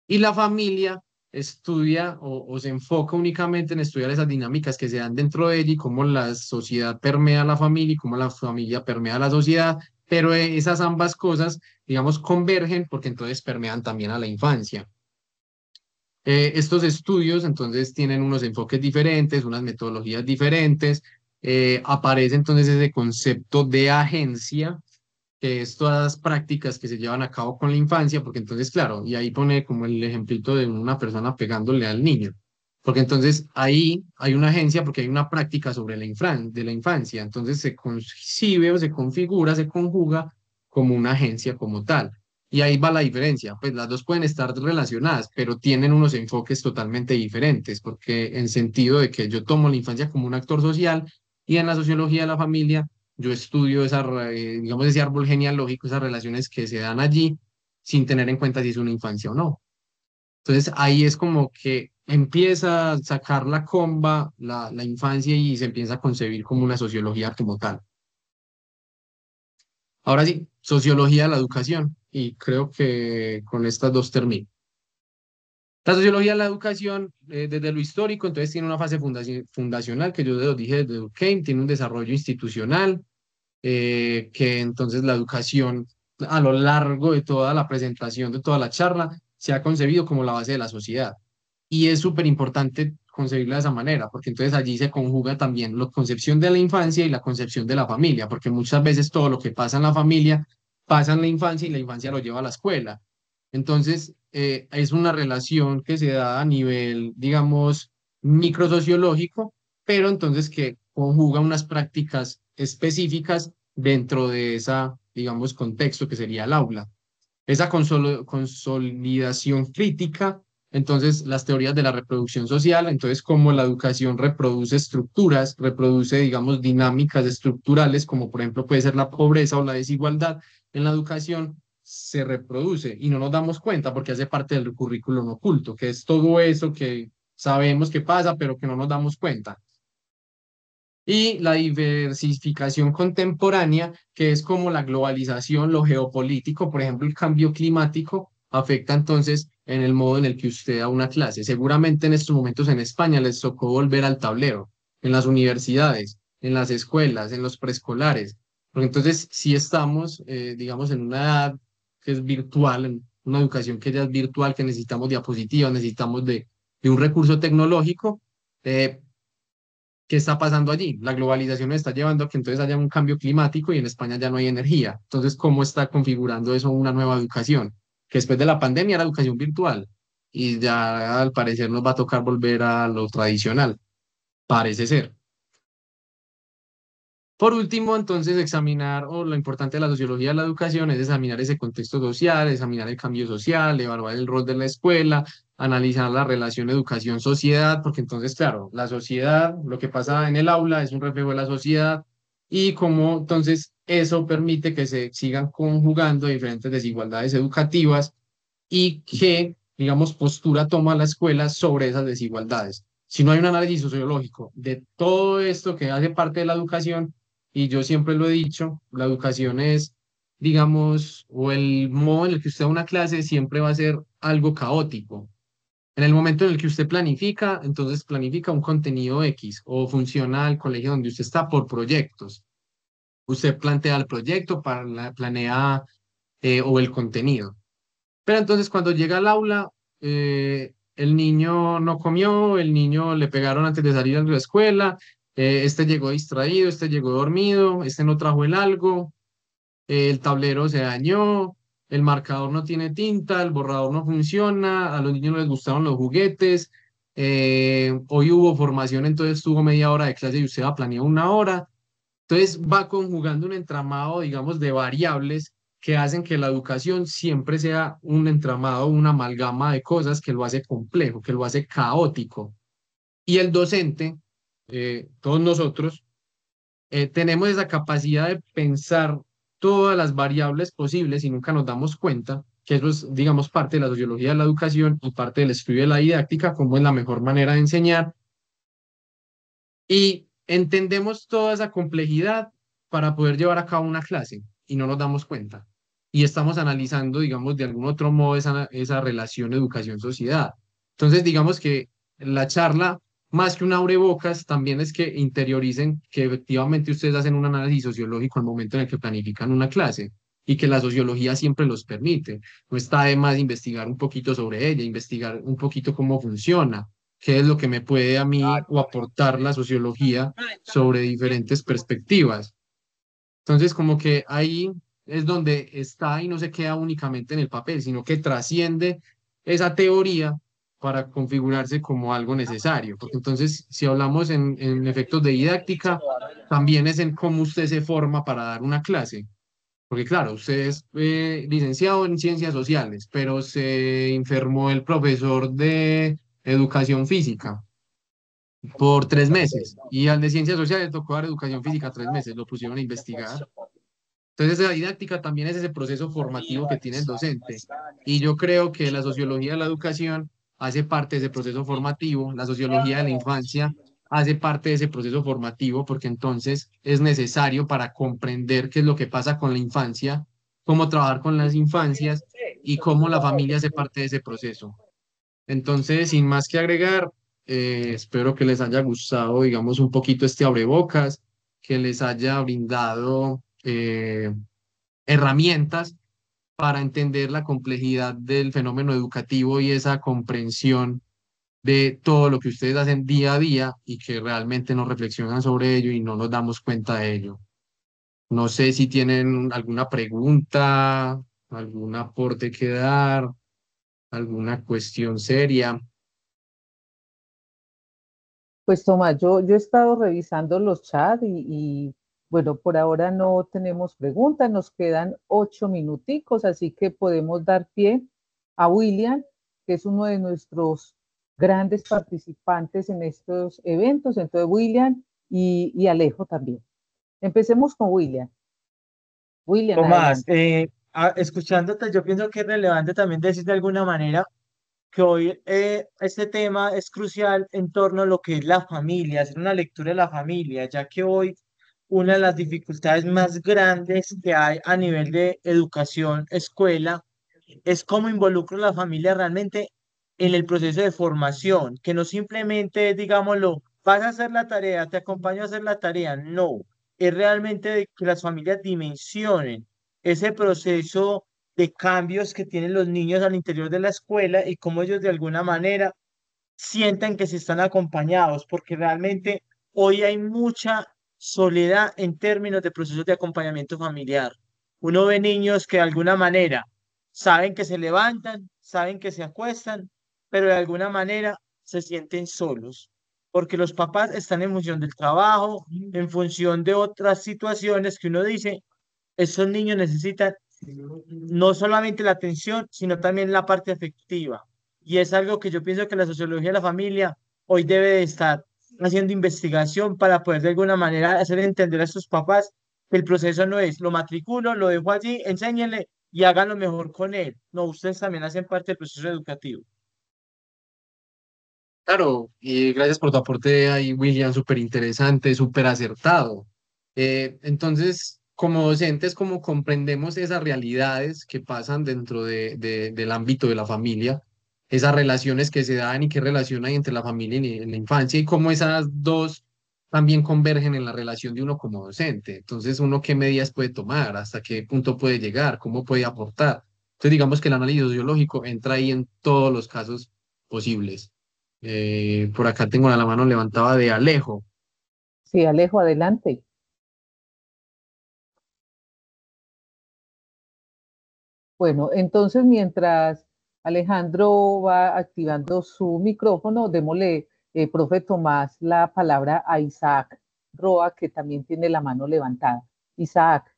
Y la familia estudia o se enfoca únicamente en estudiar esas dinámicas que se dan dentro de ella y cómo la sociedad permea a la familia y cómo la familia permea a la sociedad, pero esas ambas cosas, digamos, convergen porque entonces permean también a la infancia. Estos estudios entonces tienen unos enfoques diferentes, unas metodologías diferentes. Aparece entonces ese concepto de agencia, que es todas las prácticas que se llevan a cabo con la infancia, porque entonces, claro, y ahí pone como el ejemplito de una persona pegándole al niño, porque entonces ahí hay una agencia porque hay una práctica sobre de la infancia, entonces se concibe o se configura, se conjuga como una agencia como tal. Y ahí va la diferencia, pues las dos pueden estar relacionadas, pero tienen unos enfoques totalmente diferentes, porque en sentido de que yo tomo la infancia como un actor social y en la sociología de la familia yo estudio esa, digamos, ese árbol genealógico, esas relaciones que se dan allí, sin tener en cuenta si es una infancia o no. Entonces ahí es como que empieza a sacar la comba, la infancia y se empieza a concebir como una sociología como tal. Ahora sí, sociología de la educación, y creo que con estas dos termino. La sociología de la educación, desde lo histórico, entonces tiene una fase fundacional, que yo lo dije desde Durkheim, tiene un desarrollo institucional, que entonces la educación a lo largo de toda la presentación, de toda la charla, se ha concebido como la base de la sociedad. Y es súper importante concebirla de esa manera, porque entonces allí se conjuga también la concepción de la infancia y la concepción de la familia, porque muchas veces todo lo que pasa en la familia pasa en la infancia y la infancia lo lleva a la escuela. Entonces, es una relación que se da a nivel, digamos, microsociológico, pero entonces que conjuga unas prácticas específicas dentro de esa, digamos, contexto que sería el aula. Esa consolidación crítica, entonces las teorías de la reproducción social, entonces cómo la educación reproduce estructuras, reproduce, digamos, dinámicas estructurales, como por ejemplo puede ser la pobreza o la desigualdad en la educación, se reproduce y no nos damos cuenta porque hace parte del currículum oculto, que es todo eso que sabemos que pasa, pero que no nos damos cuenta. Y la diversificación contemporánea, que es como la globalización, lo geopolítico, por ejemplo, el cambio climático, afecta entonces en el modo en el que usted da una clase. Seguramente en estos momentos en España les tocó volver al tablero, en las universidades, en las escuelas, en los preescolares. Porque entonces, si estamos, digamos, en una edad que es virtual, en una educación que ya es virtual, que necesitamos diapositivas, necesitamos de un recurso tecnológico. ¿Qué está pasando allí? La globalización nos está llevando a que entonces haya un cambio climático y en España ya no hay energía. Entonces, ¿cómo está configurando eso una nueva educación? Que después de la pandemia era educación virtual y ya al parecer nos va a tocar volver a lo tradicional, parece ser. Por último, entonces, examinar, o lo importante de la sociología de la educación es examinar ese contexto social, examinar el cambio social, evaluar el rol de la escuela, analizar la relación educación-sociedad, porque entonces, claro, la sociedad, lo que pasa en el aula es un reflejo de la sociedad y cómo entonces eso permite que se sigan conjugando diferentes desigualdades educativas y qué, digamos, postura toma la escuela sobre esas desigualdades. Si no hay un análisis sociológico de todo esto que hace parte de la educación, y yo siempre lo he dicho, la educación es, digamos, o el modo en el que usted da una clase siempre va a ser algo caótico. En el momento en el que usted planifica, entonces planifica un contenido X o funciona al colegio donde usted está por proyectos. Usted plantea el proyecto, planea o el contenido. Pero entonces cuando llega al aula, el niño no comió, el niño le pegaron antes de salir a la escuela, este llegó distraído, este llegó dormido, este no trajo el algo, el tablero se dañó, el marcador no tiene tinta, el borrador no funciona, a los niños no les gustaron los juguetes, hoy hubo formación, entonces tuvo media hora de clase y usted ha planeado una hora. Entonces va conjugando un entramado, digamos, de variables que hacen que la educación siempre sea un entramado, una amalgama de cosas que lo hace complejo, que lo hace caótico. Y el docente, todos nosotros, tenemos esa capacidad de pensar todas las variables posibles y nunca nos damos cuenta que eso es, digamos, parte de la sociología de la educación y parte del estudio de la didáctica, como es la mejor manera de enseñar y entendemos toda esa complejidad para poder llevar a cabo una clase y no nos damos cuenta. Y estamos analizando, digamos, de algún otro modo esa relación educación-sociedad. Entonces, digamos que la charla, más que un abrebocas, también es que interioricen que efectivamente ustedes hacen un análisis sociológico al momento en el que planifican una clase y que la sociología siempre los permite. No está de más investigar un poquito sobre ella, investigar un poquito cómo funciona, qué es lo que me puede a mí o aportar la sociología sobre diferentes perspectivas. Entonces, como que ahí es donde está y no se queda únicamente en el papel, sino que trasciende esa teoría para configurarse como algo necesario. Porque entonces, si hablamos en efectos de didáctica, también es en cómo usted se forma para dar una clase. Porque claro, usted es licenciado en ciencias sociales, pero se enfermó el profesor de educación física por 3 meses y al de ciencias sociales tocó dar educación física 3 meses, lo pusieron a investigar. Entonces la didáctica también es ese proceso formativo que tiene el docente y yo creo que la sociología de la educación hace parte de ese proceso formativo, la sociología de la infancia hace parte de ese proceso formativo porque entonces es necesario para comprender qué es lo que pasa con la infancia, cómo trabajar con las infancias y cómo la familia hace parte de ese proceso. Entonces, sin más que agregar, espero que les haya gustado, digamos, un poquito este abrebocas, que les haya brindado herramientas para entender la complejidad del fenómeno educativo y esa comprensión de todo lo que ustedes hacen día a día y que realmente no reflexionan sobre ello y no nos damos cuenta de ello. No sé si tienen alguna pregunta, algún aporte que dar, alguna cuestión seria. Pues Tomás, yo he estado revisando los chats bueno, por ahora no tenemos preguntas, nos quedan 8 minuticos, así que podemos dar pie a William, que es uno de nuestros grandes participantes en estos eventos. Entonces, William y Alejo también. Empecemos con William. William, Tomás, adelante. escuchándote, yo pienso que es relevante también decir de alguna manera que hoy este tema es crucial en torno a lo que es la familia, hacer una lectura de la familia, ya que hoy una de las dificultades más grandes que hay a nivel de educación, escuela, es cómo involucro a la familia realmente en el proceso de formación, que no simplemente es, digámoslo, vas a hacer la tarea, te acompaño a hacer la tarea, no, es realmente de que las familias dimensionen ese proceso de cambios que tienen los niños al interior de la escuela y cómo ellos de alguna manera sientan que se están acompañados, porque realmente hoy hay mucha soledad en términos de procesos de acompañamiento familiar. Uno ve niños que de alguna manera saben que se levantan, saben que se acuestan, pero de alguna manera se sienten solos, porque los papás están en función del trabajo, en función de otras situaciones que uno dice, esos niños necesitan no solamente la atención, sino también la parte afectiva. Y es algo que yo pienso que la sociología de la familia hoy debe de estar haciendo investigación para poder de alguna manera hacer entender a sus papás que el proceso no es lo matriculo, lo dejo allí, enséñenle y hagan lo mejor con él. No, ustedes también hacen parte del proceso educativo. Claro, y gracias por tu aporte ahí, William, súper interesante, súper acertado. Entonces, como docentes, ¿cómo comprendemos esas realidades que pasan dentro del ámbito de la familia, esas relaciones que se dan y qué relación hay entre la familia y en la infancia y cómo esas dos también convergen en la relación de uno como docente? Entonces, uno qué medidas puede tomar, hasta qué punto puede llegar, cómo puede aportar. Entonces, digamos que el análisis sociológico entra ahí en todos los casos posibles. Por acá tengo la mano levantada de Alejo. Sí, Alejo, adelante. Bueno, entonces mientras Alejandro va activando su micrófono, démosle, profe Tomás, la palabra a Isaac Roa, que también tiene la mano levantada. Isaac.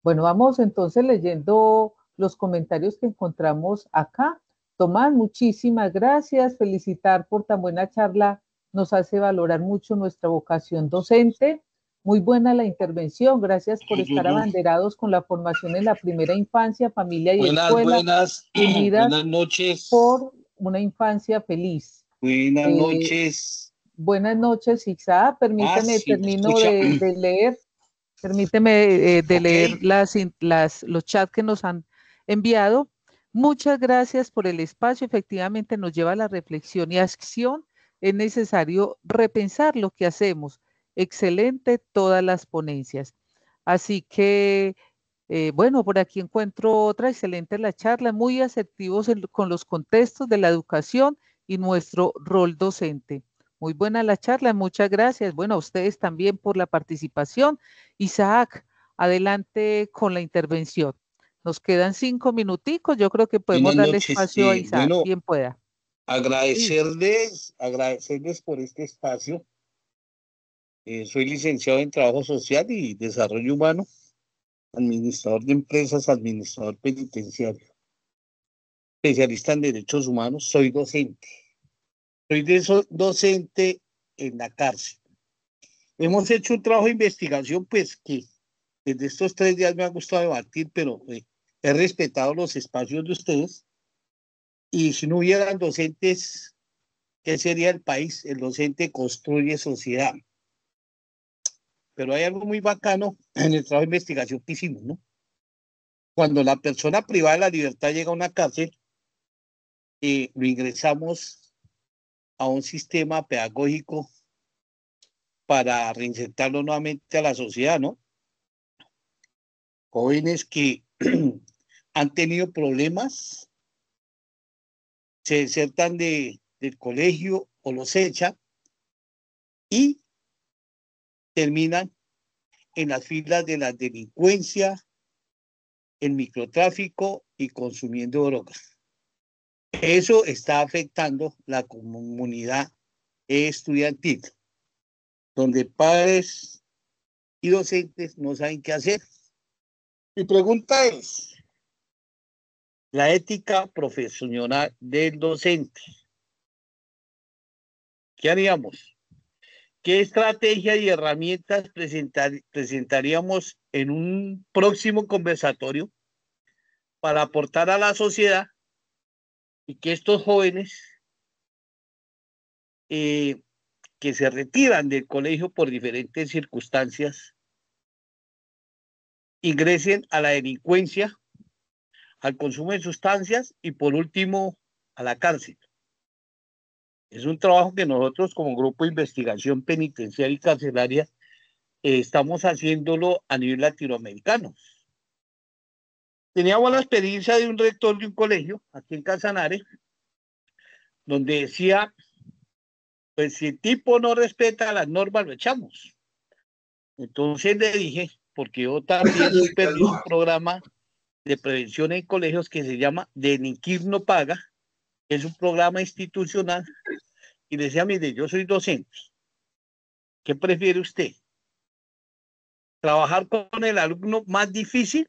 Bueno, vamos entonces leyendo los comentarios que encontramos acá. Tomás, muchísimas gracias. Felicitar por tan buena charla. Nos hace valorar mucho nuestra vocación docente. Muy buena la intervención. Gracias por estar abanderados con la formación en la primera infancia, familia y Buenas, escuela, buenas, unidas buenas noches. por una infancia feliz. Buenas Eh, noches. Buenas noches, Isaac. Permíteme, Sí, me termino escucha. de leer. Permíteme de Ok. leer los chats que nos han enviado. Muchas gracias por el espacio. Efectivamente, nos lleva a la reflexión y acción. Es necesario repensar lo que hacemos. Excelente todas las ponencias. Así que, bueno, por aquí encuentro otra excelente la charla, muy asertivos con los contextos de la educación y nuestro rol docente. Muy buena la charla, muchas gracias. Bueno, a ustedes también por la participación. Isaac, adelante con la intervención. Nos quedan 5 minuticos, yo creo que podemos Buenas darle noches. espacio a Isaac, Bueno, bien pueda. Sí. agradecerles por este espacio. Soy licenciado en Trabajo Social y Desarrollo Humano, administrador de empresas, administrador penitenciario, especialista en derechos humanos. Soy docente. Docente en la cárcel. Hemos hecho un trabajo de investigación, pues que desde estos 3 días me ha gustado debatir, pero he respetado los espacios de ustedes. Y si no hubieran docentes, ¿qué sería el país? El docente construye sociedad. Pero hay algo muy bacano en el trabajo de investigación que hicimos, ¿no? Cuando la persona privada de la libertad llega a una cárcel, lo ingresamos a un sistema pedagógico para reinsertarlo nuevamente a la sociedad, ¿no? Jóvenes que han tenido problemas, se desertan del colegio o los echan y terminan en las filas de la delincuencia, el microtráfico y consumiendo drogas. Eso está afectando la comunidad estudiantil, donde padres y docentes no saben qué hacer. Mi pregunta es, la ética profesional del docente. ¿Qué haríamos? ¿Qué estrategia y herramientas presentaríamos en un próximo conversatorio para aportar a la sociedad y que estos jóvenes que se retiran del colegio por diferentes circunstancias ingresen a la delincuencia, al consumo de sustancias y por último a la cárcel? Es un trabajo que nosotros como Grupo de Investigación Penitenciaria y Carcelaria estamos haciéndolo a nivel latinoamericano. Teníamos la experiencia de un rector de un colegio aquí en Casanare, donde decía, pues si el tipo no respeta las normas, lo echamos. Entonces le dije, porque yo también superviso un programa de prevención en colegios que se llama Delinquir no paga, es un programa institucional, y le decía, mire, yo soy docente, ¿qué prefiere usted? ¿Trabajar con el alumno más difícil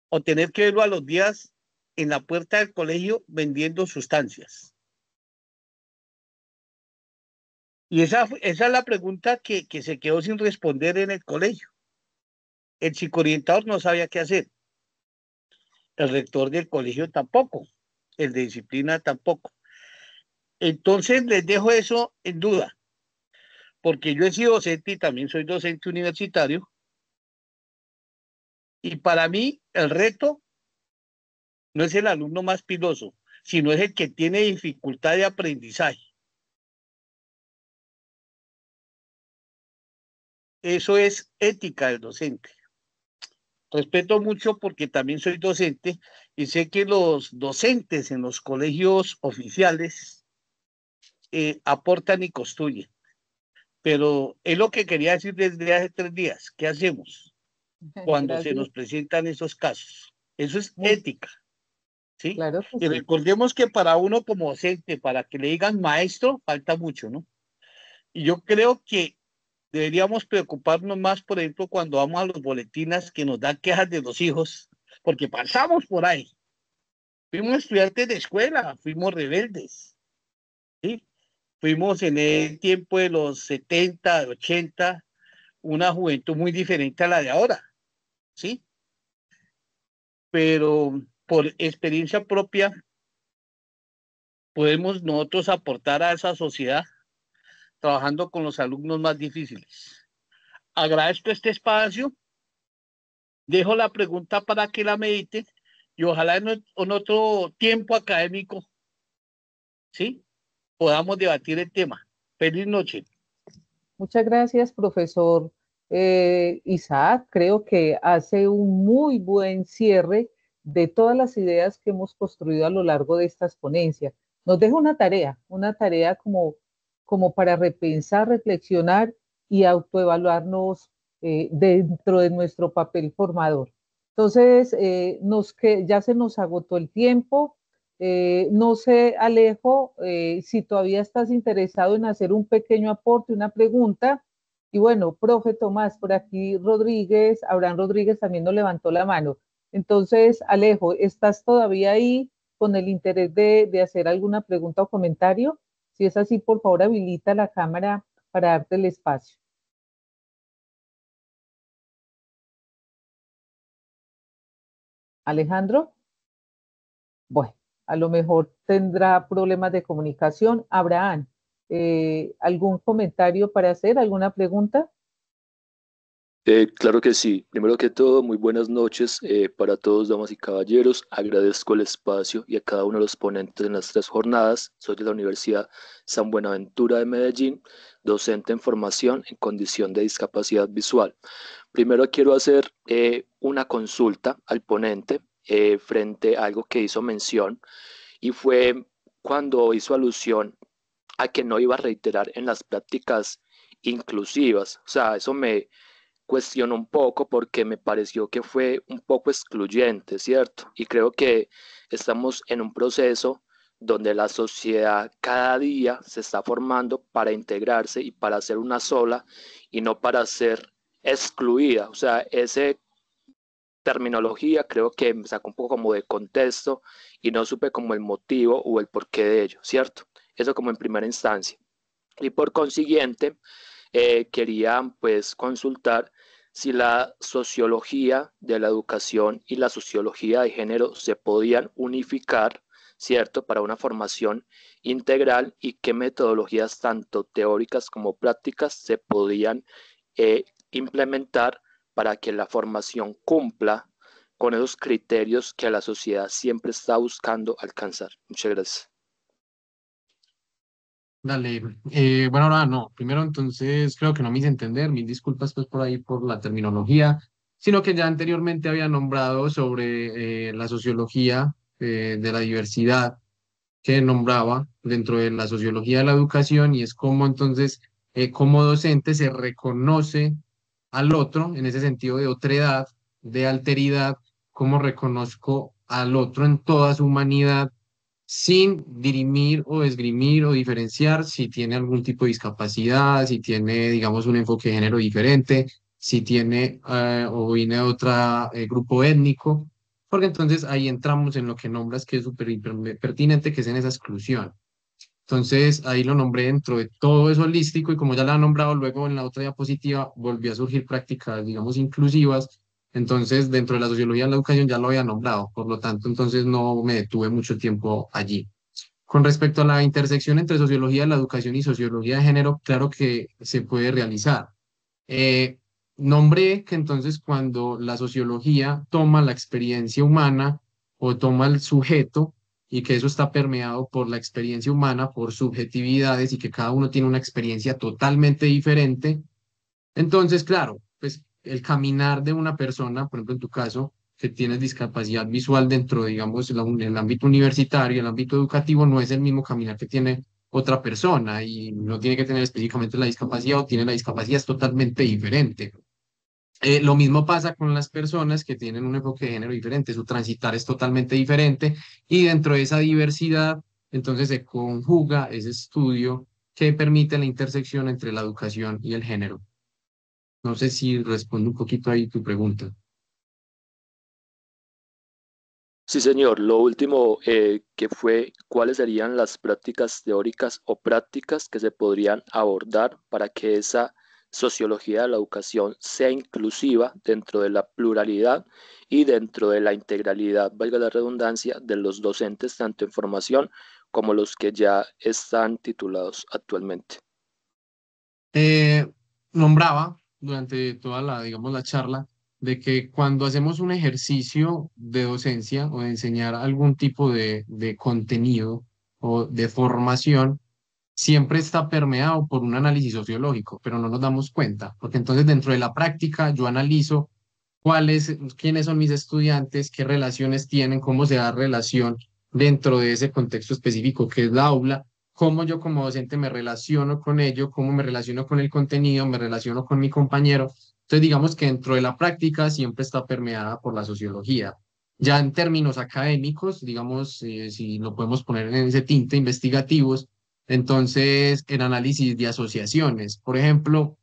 o tener que verlo a los días en la puerta del colegio vendiendo sustancias? Y esa es la pregunta que se quedó sin responder en el colegio. El psicoorientador no sabía qué hacer, el rector del colegio tampoco, el de disciplina tampoco. Entonces les dejo eso en duda, porque yo he sido docente y también soy docente universitario, y para mí el reto no es el alumno más piloso, sino es el que tiene dificultad de aprendizaje. Eso es ética del docente. Respeto mucho porque también soy docente y sé que los docentes en los colegios oficiales aportan y construyen. Pero es lo que quería decir desde hace 3 días. ¿Qué hacemos cuando se nos presentan esos casos? Eso es ética, ¿sí? Claro que Y sí. recordemos que para uno como docente, para que le digan maestro, falta mucho, ¿no? Y yo creo que deberíamos preocuparnos más, por ejemplo, cuando vamos a los boletines que nos dan quejas de los hijos, porque pasamos por ahí. Fuimos estudiantes de escuela, fuimos rebeldes, ¿sí? Fuimos en el tiempo de los 70, 80, una juventud muy diferente a la de ahora, ¿sí? Pero por experiencia propia podemos nosotros aportar a esa sociedad trabajando con los alumnos más difíciles. Agradezco este espacio, dejo la pregunta para que la mediten y ojalá en otro tiempo académico, ¿sí?, podamos debatir el tema. Feliz noche. Muchas gracias, profesor Isaac. Creo que hace un muy buen cierre de todas las ideas que hemos construido a lo largo de estas ponencias. Nos deja una tarea como para repensar, reflexionar y autoevaluarnos dentro de nuestro papel formador. Entonces, ya se nos agotó el tiempo. No sé, Alejo, si todavía estás interesado en hacer un pequeño aporte, una pregunta. Y bueno, profe Tomás, por aquí Rodríguez, Abraham Rodríguez también nos levantó la mano. Entonces, Alejo, ¿estás todavía ahí con el interés de hacer alguna pregunta o comentario? Si es así, por favor, habilita la cámara para darte el espacio. Alejandro. Bueno, a lo mejor tendrá problemas de comunicación. Abraham, ¿algún comentario para hacer? ¿Alguna pregunta? Claro que sí. Primero que todo, muy buenas noches para todos, damas y caballeros. Agradezco el espacio y a cada uno de los ponentes en las 3 jornadas. Soy de la Universidad San Buenaventura de Medellín, docente en formación en condición de discapacidad visual. Primero quiero hacer una consulta al ponente frente a algo que hizo mención, y fue cuando hizo alusión a que no iba a reiterar en las prácticas inclusivas. O sea, eso me cuestiono un poco porque me pareció que fue un poco excluyente, ¿cierto? Y creo que estamos en un proceso donde la sociedad cada día se está formando para integrarse y para ser una sola y no para ser excluida. O sea, esa terminología creo que me sacó un poco como de contexto y no supe como el motivo o el porqué de ello, ¿cierto? Eso como en primera instancia. Y por consiguiente, quería pues consultar si la sociología de la educación y la sociología de género se podían unificar, ¿cierto?, para una formación integral y qué metodologías tanto teóricas como prácticas se podían implementar para que la formación cumpla con esos criterios que la sociedad siempre está buscando alcanzar. Muchas gracias. Dale, bueno, ahora no, primero entonces creo que no me hice entender, mil disculpas pues por ahí por la terminología, sino que ya anteriormente había nombrado sobre la sociología de la diversidad que nombraba dentro de la sociología de la educación y es como entonces como docente se reconoce al otro en ese sentido de otredad, de alteridad, cómo reconozco al otro en toda su humanidad sin dirimir o esgrimir o diferenciar si tiene algún tipo de discapacidad, si tiene, digamos, un enfoque de género diferente, si tiene o viene de otro grupo étnico, porque entonces ahí entramos en lo que nombras que es súper pertinente, que es en esa exclusión. Entonces ahí lo nombré dentro de todo eso holístico y como ya lo han nombrado luego en la otra diapositiva, volvió a surgir prácticas, digamos, inclusivas. Entonces dentro de la sociología de la educación ya lo había nombrado, por lo tanto entonces no me detuve mucho tiempo allí. Con respecto a la intersección entre sociología de la educación y sociología de género, claro que se puede realizar. Eh, Nombré que entonces cuando la sociología toma la experiencia humana o toma el sujeto y que eso está permeado por la experiencia humana, por subjetividades y que cada uno tiene una experiencia totalmente diferente, entonces, claro, pues el caminar de una persona, por ejemplo, en tu caso, que tienes discapacidad visual dentro, digamos, el ámbito universitario, el ámbito educativo, no es el mismo caminar que tiene otra persona y no tiene que tener específicamente la discapacidad o tiene la discapacidad, es totalmente diferente. Lo mismo pasa con las personas que tienen un enfoque de género diferente, su transitar es totalmente diferente y dentro de esa diversidad, entonces se conjuga ese estudio que permite la intersección entre la educación y el género. No sé si respondo un poquito ahí tu pregunta. Sí, señor. Lo último que fue, ¿cuáles serían las prácticas teóricas o prácticas que se podrían abordar para que esa sociología de la educación sea inclusiva dentro de la pluralidad y dentro de la integralidad, valga la redundancia, de los docentes, tanto en formación como los que ya están titulados actualmente? Eh, Nombraba durante toda la, digamos, la charla de que cuando hacemos un ejercicio de docencia o de enseñar algún tipo de contenido o de formación, siempre está permeado por un análisis sociológico, pero no nos damos cuenta, porque entonces dentro de la práctica yo analizo quiénes son mis estudiantes, qué relaciones tienen, cómo se da relación dentro de ese contexto específico que es la aula, cómo yo como docente me relaciono con ello, cómo me relaciono con el contenido, me relaciono con mi compañero. Entonces digamos que dentro de la práctica siempre está permeada por la sociología. Ya en términos académicos, digamos, si lo podemos poner en ese tinte, investigativos, entonces el análisis de asociaciones, por ejemplo,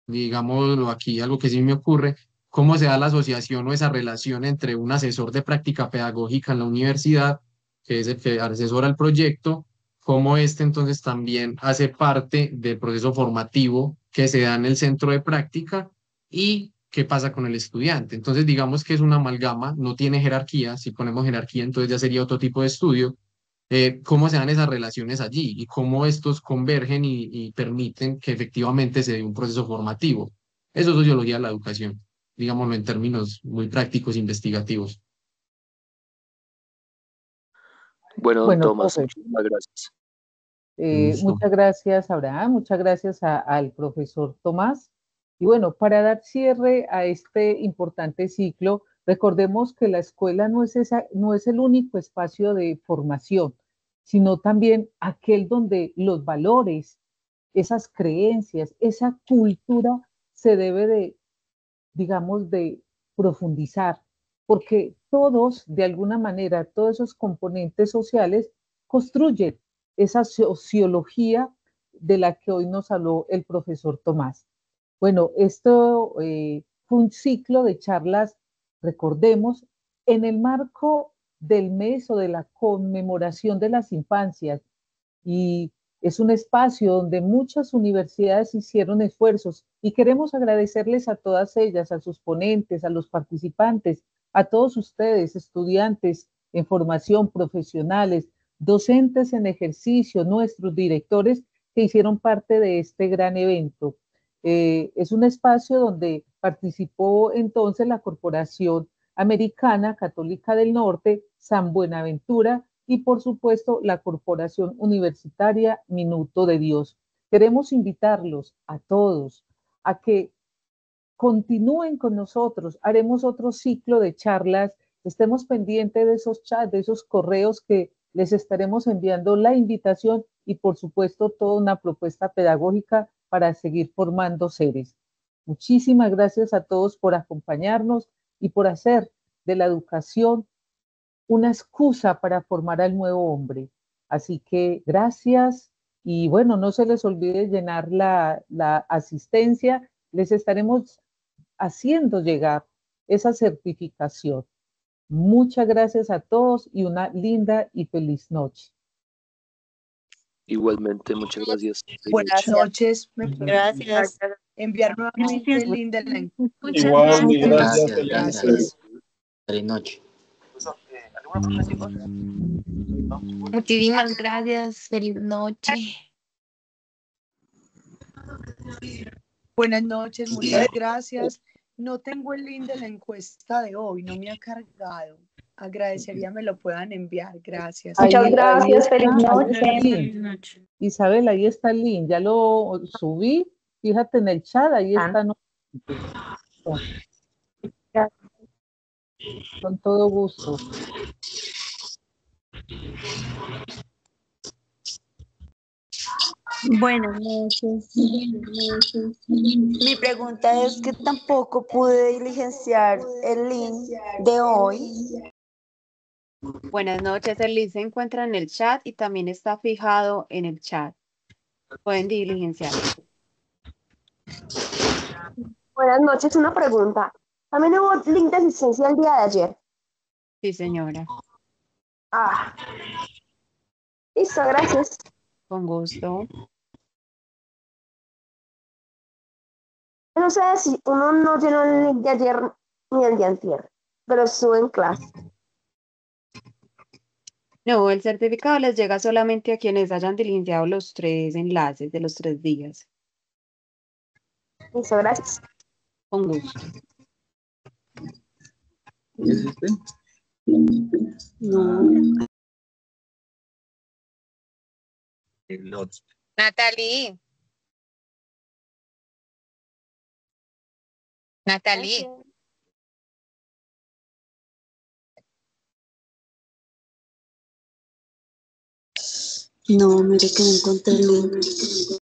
digámoslo aquí, algo que sí me ocurre, cómo se da la asociación o esa relación entre un asesor de práctica pedagógica en la universidad, que es el que asesora el proyecto, cómo este entonces también hace parte del proceso formativo que se da en el centro de práctica y qué pasa con el estudiante. Entonces, digamos que es una amalgama, no tiene jerarquía, si ponemos jerarquía, entonces ya sería otro tipo de estudio, cómo se dan esas relaciones allí y cómo estos convergen y permiten que efectivamente se dé un proceso formativo. Eso es sociología de la educación, digámoslo en términos muy prácticos, investigativos. Bueno, don Bueno, Tomás, profe, muchísimas gracias. Listo. muchas gracias, Abraham, muchas gracias al profesor Tomás. Y bueno, para dar cierre a este importante ciclo, recordemos que la escuela no es el único espacio de formación, sino también aquel donde los valores, esas creencias, esa cultura se debe de digamos, de profundizar, porque todos, de alguna manera, todos esos componentes sociales construyen esa sociología de la que hoy nos habló el profesor Tomás. Bueno, esto fue un ciclo de charlas, recordemos, en el marco del mes o de la conmemoración de las infancias, y es un espacio donde muchas universidades hicieron esfuerzos y queremos agradecerles a todas ellas, a sus ponentes, a los participantes, a todos ustedes, estudiantes en formación, profesionales, docentes en ejercicio, nuestros directores que hicieron parte de este gran evento. Es un espacio donde participó entonces la Corporación Americana Católica del Norte, San Buenaventura, y por supuesto la Corporación Universitaria Minuto de Dios. Queremos invitarlos a todos a que continúen con nosotros. Haremos otro ciclo de charlas. Estemos pendientes de esos chats, de esos correos que les estaremos enviando la invitación y por supuesto toda una propuesta pedagógica para seguir formando seres. Muchísimas gracias a todos por acompañarnos y por hacer de la educación una excusa para formar al nuevo hombre. Así que gracias y bueno, no se les olvide llenar la asistencia. Les estaremos haciendo llegar esa certificación. Muchas gracias a todos y una linda y feliz noche. Igualmente, muchas gracias. Buenas noches. ¿Me pueden Gracias. enviar nuevamente el link de la encuesta? Muchas Igual, gracias. gracias. Gracias, gracias. Gracias. Feliz noche. Muchísimas gracias. Feliz noche. Buenas noches, muchas gracias. No tengo el link de la encuesta de hoy, no me ha cargado. Agradecería me lo puedan enviar. Gracias. Muchas gracias, feliz Feliz noche. Isabel, ahí está el link, ya lo subí, fíjate en el chat, ahí está. Con todo gusto. Buenas noches. Mi pregunta es que tampoco pude diligenciar el link de hoy. Buenas noches, el link se encuentra en el chat y también está fijado en el chat. Pueden diligenciar. Buenas noches, una pregunta. ¿También hubo link de asistencia el día de ayer? Sí, señora. Ah. Listo, gracias. Con gusto. No sé si uno no llenó el link de ayer ni el de antier, pero estuve en clase. No, el certificado les llega solamente a quienes hayan diligenciado los 3 enlaces de los 3 días. Listo, gracias. Con gusto. ¿Es este? No. El otro. Natalie. Natalie. No, mire que no encontré el link.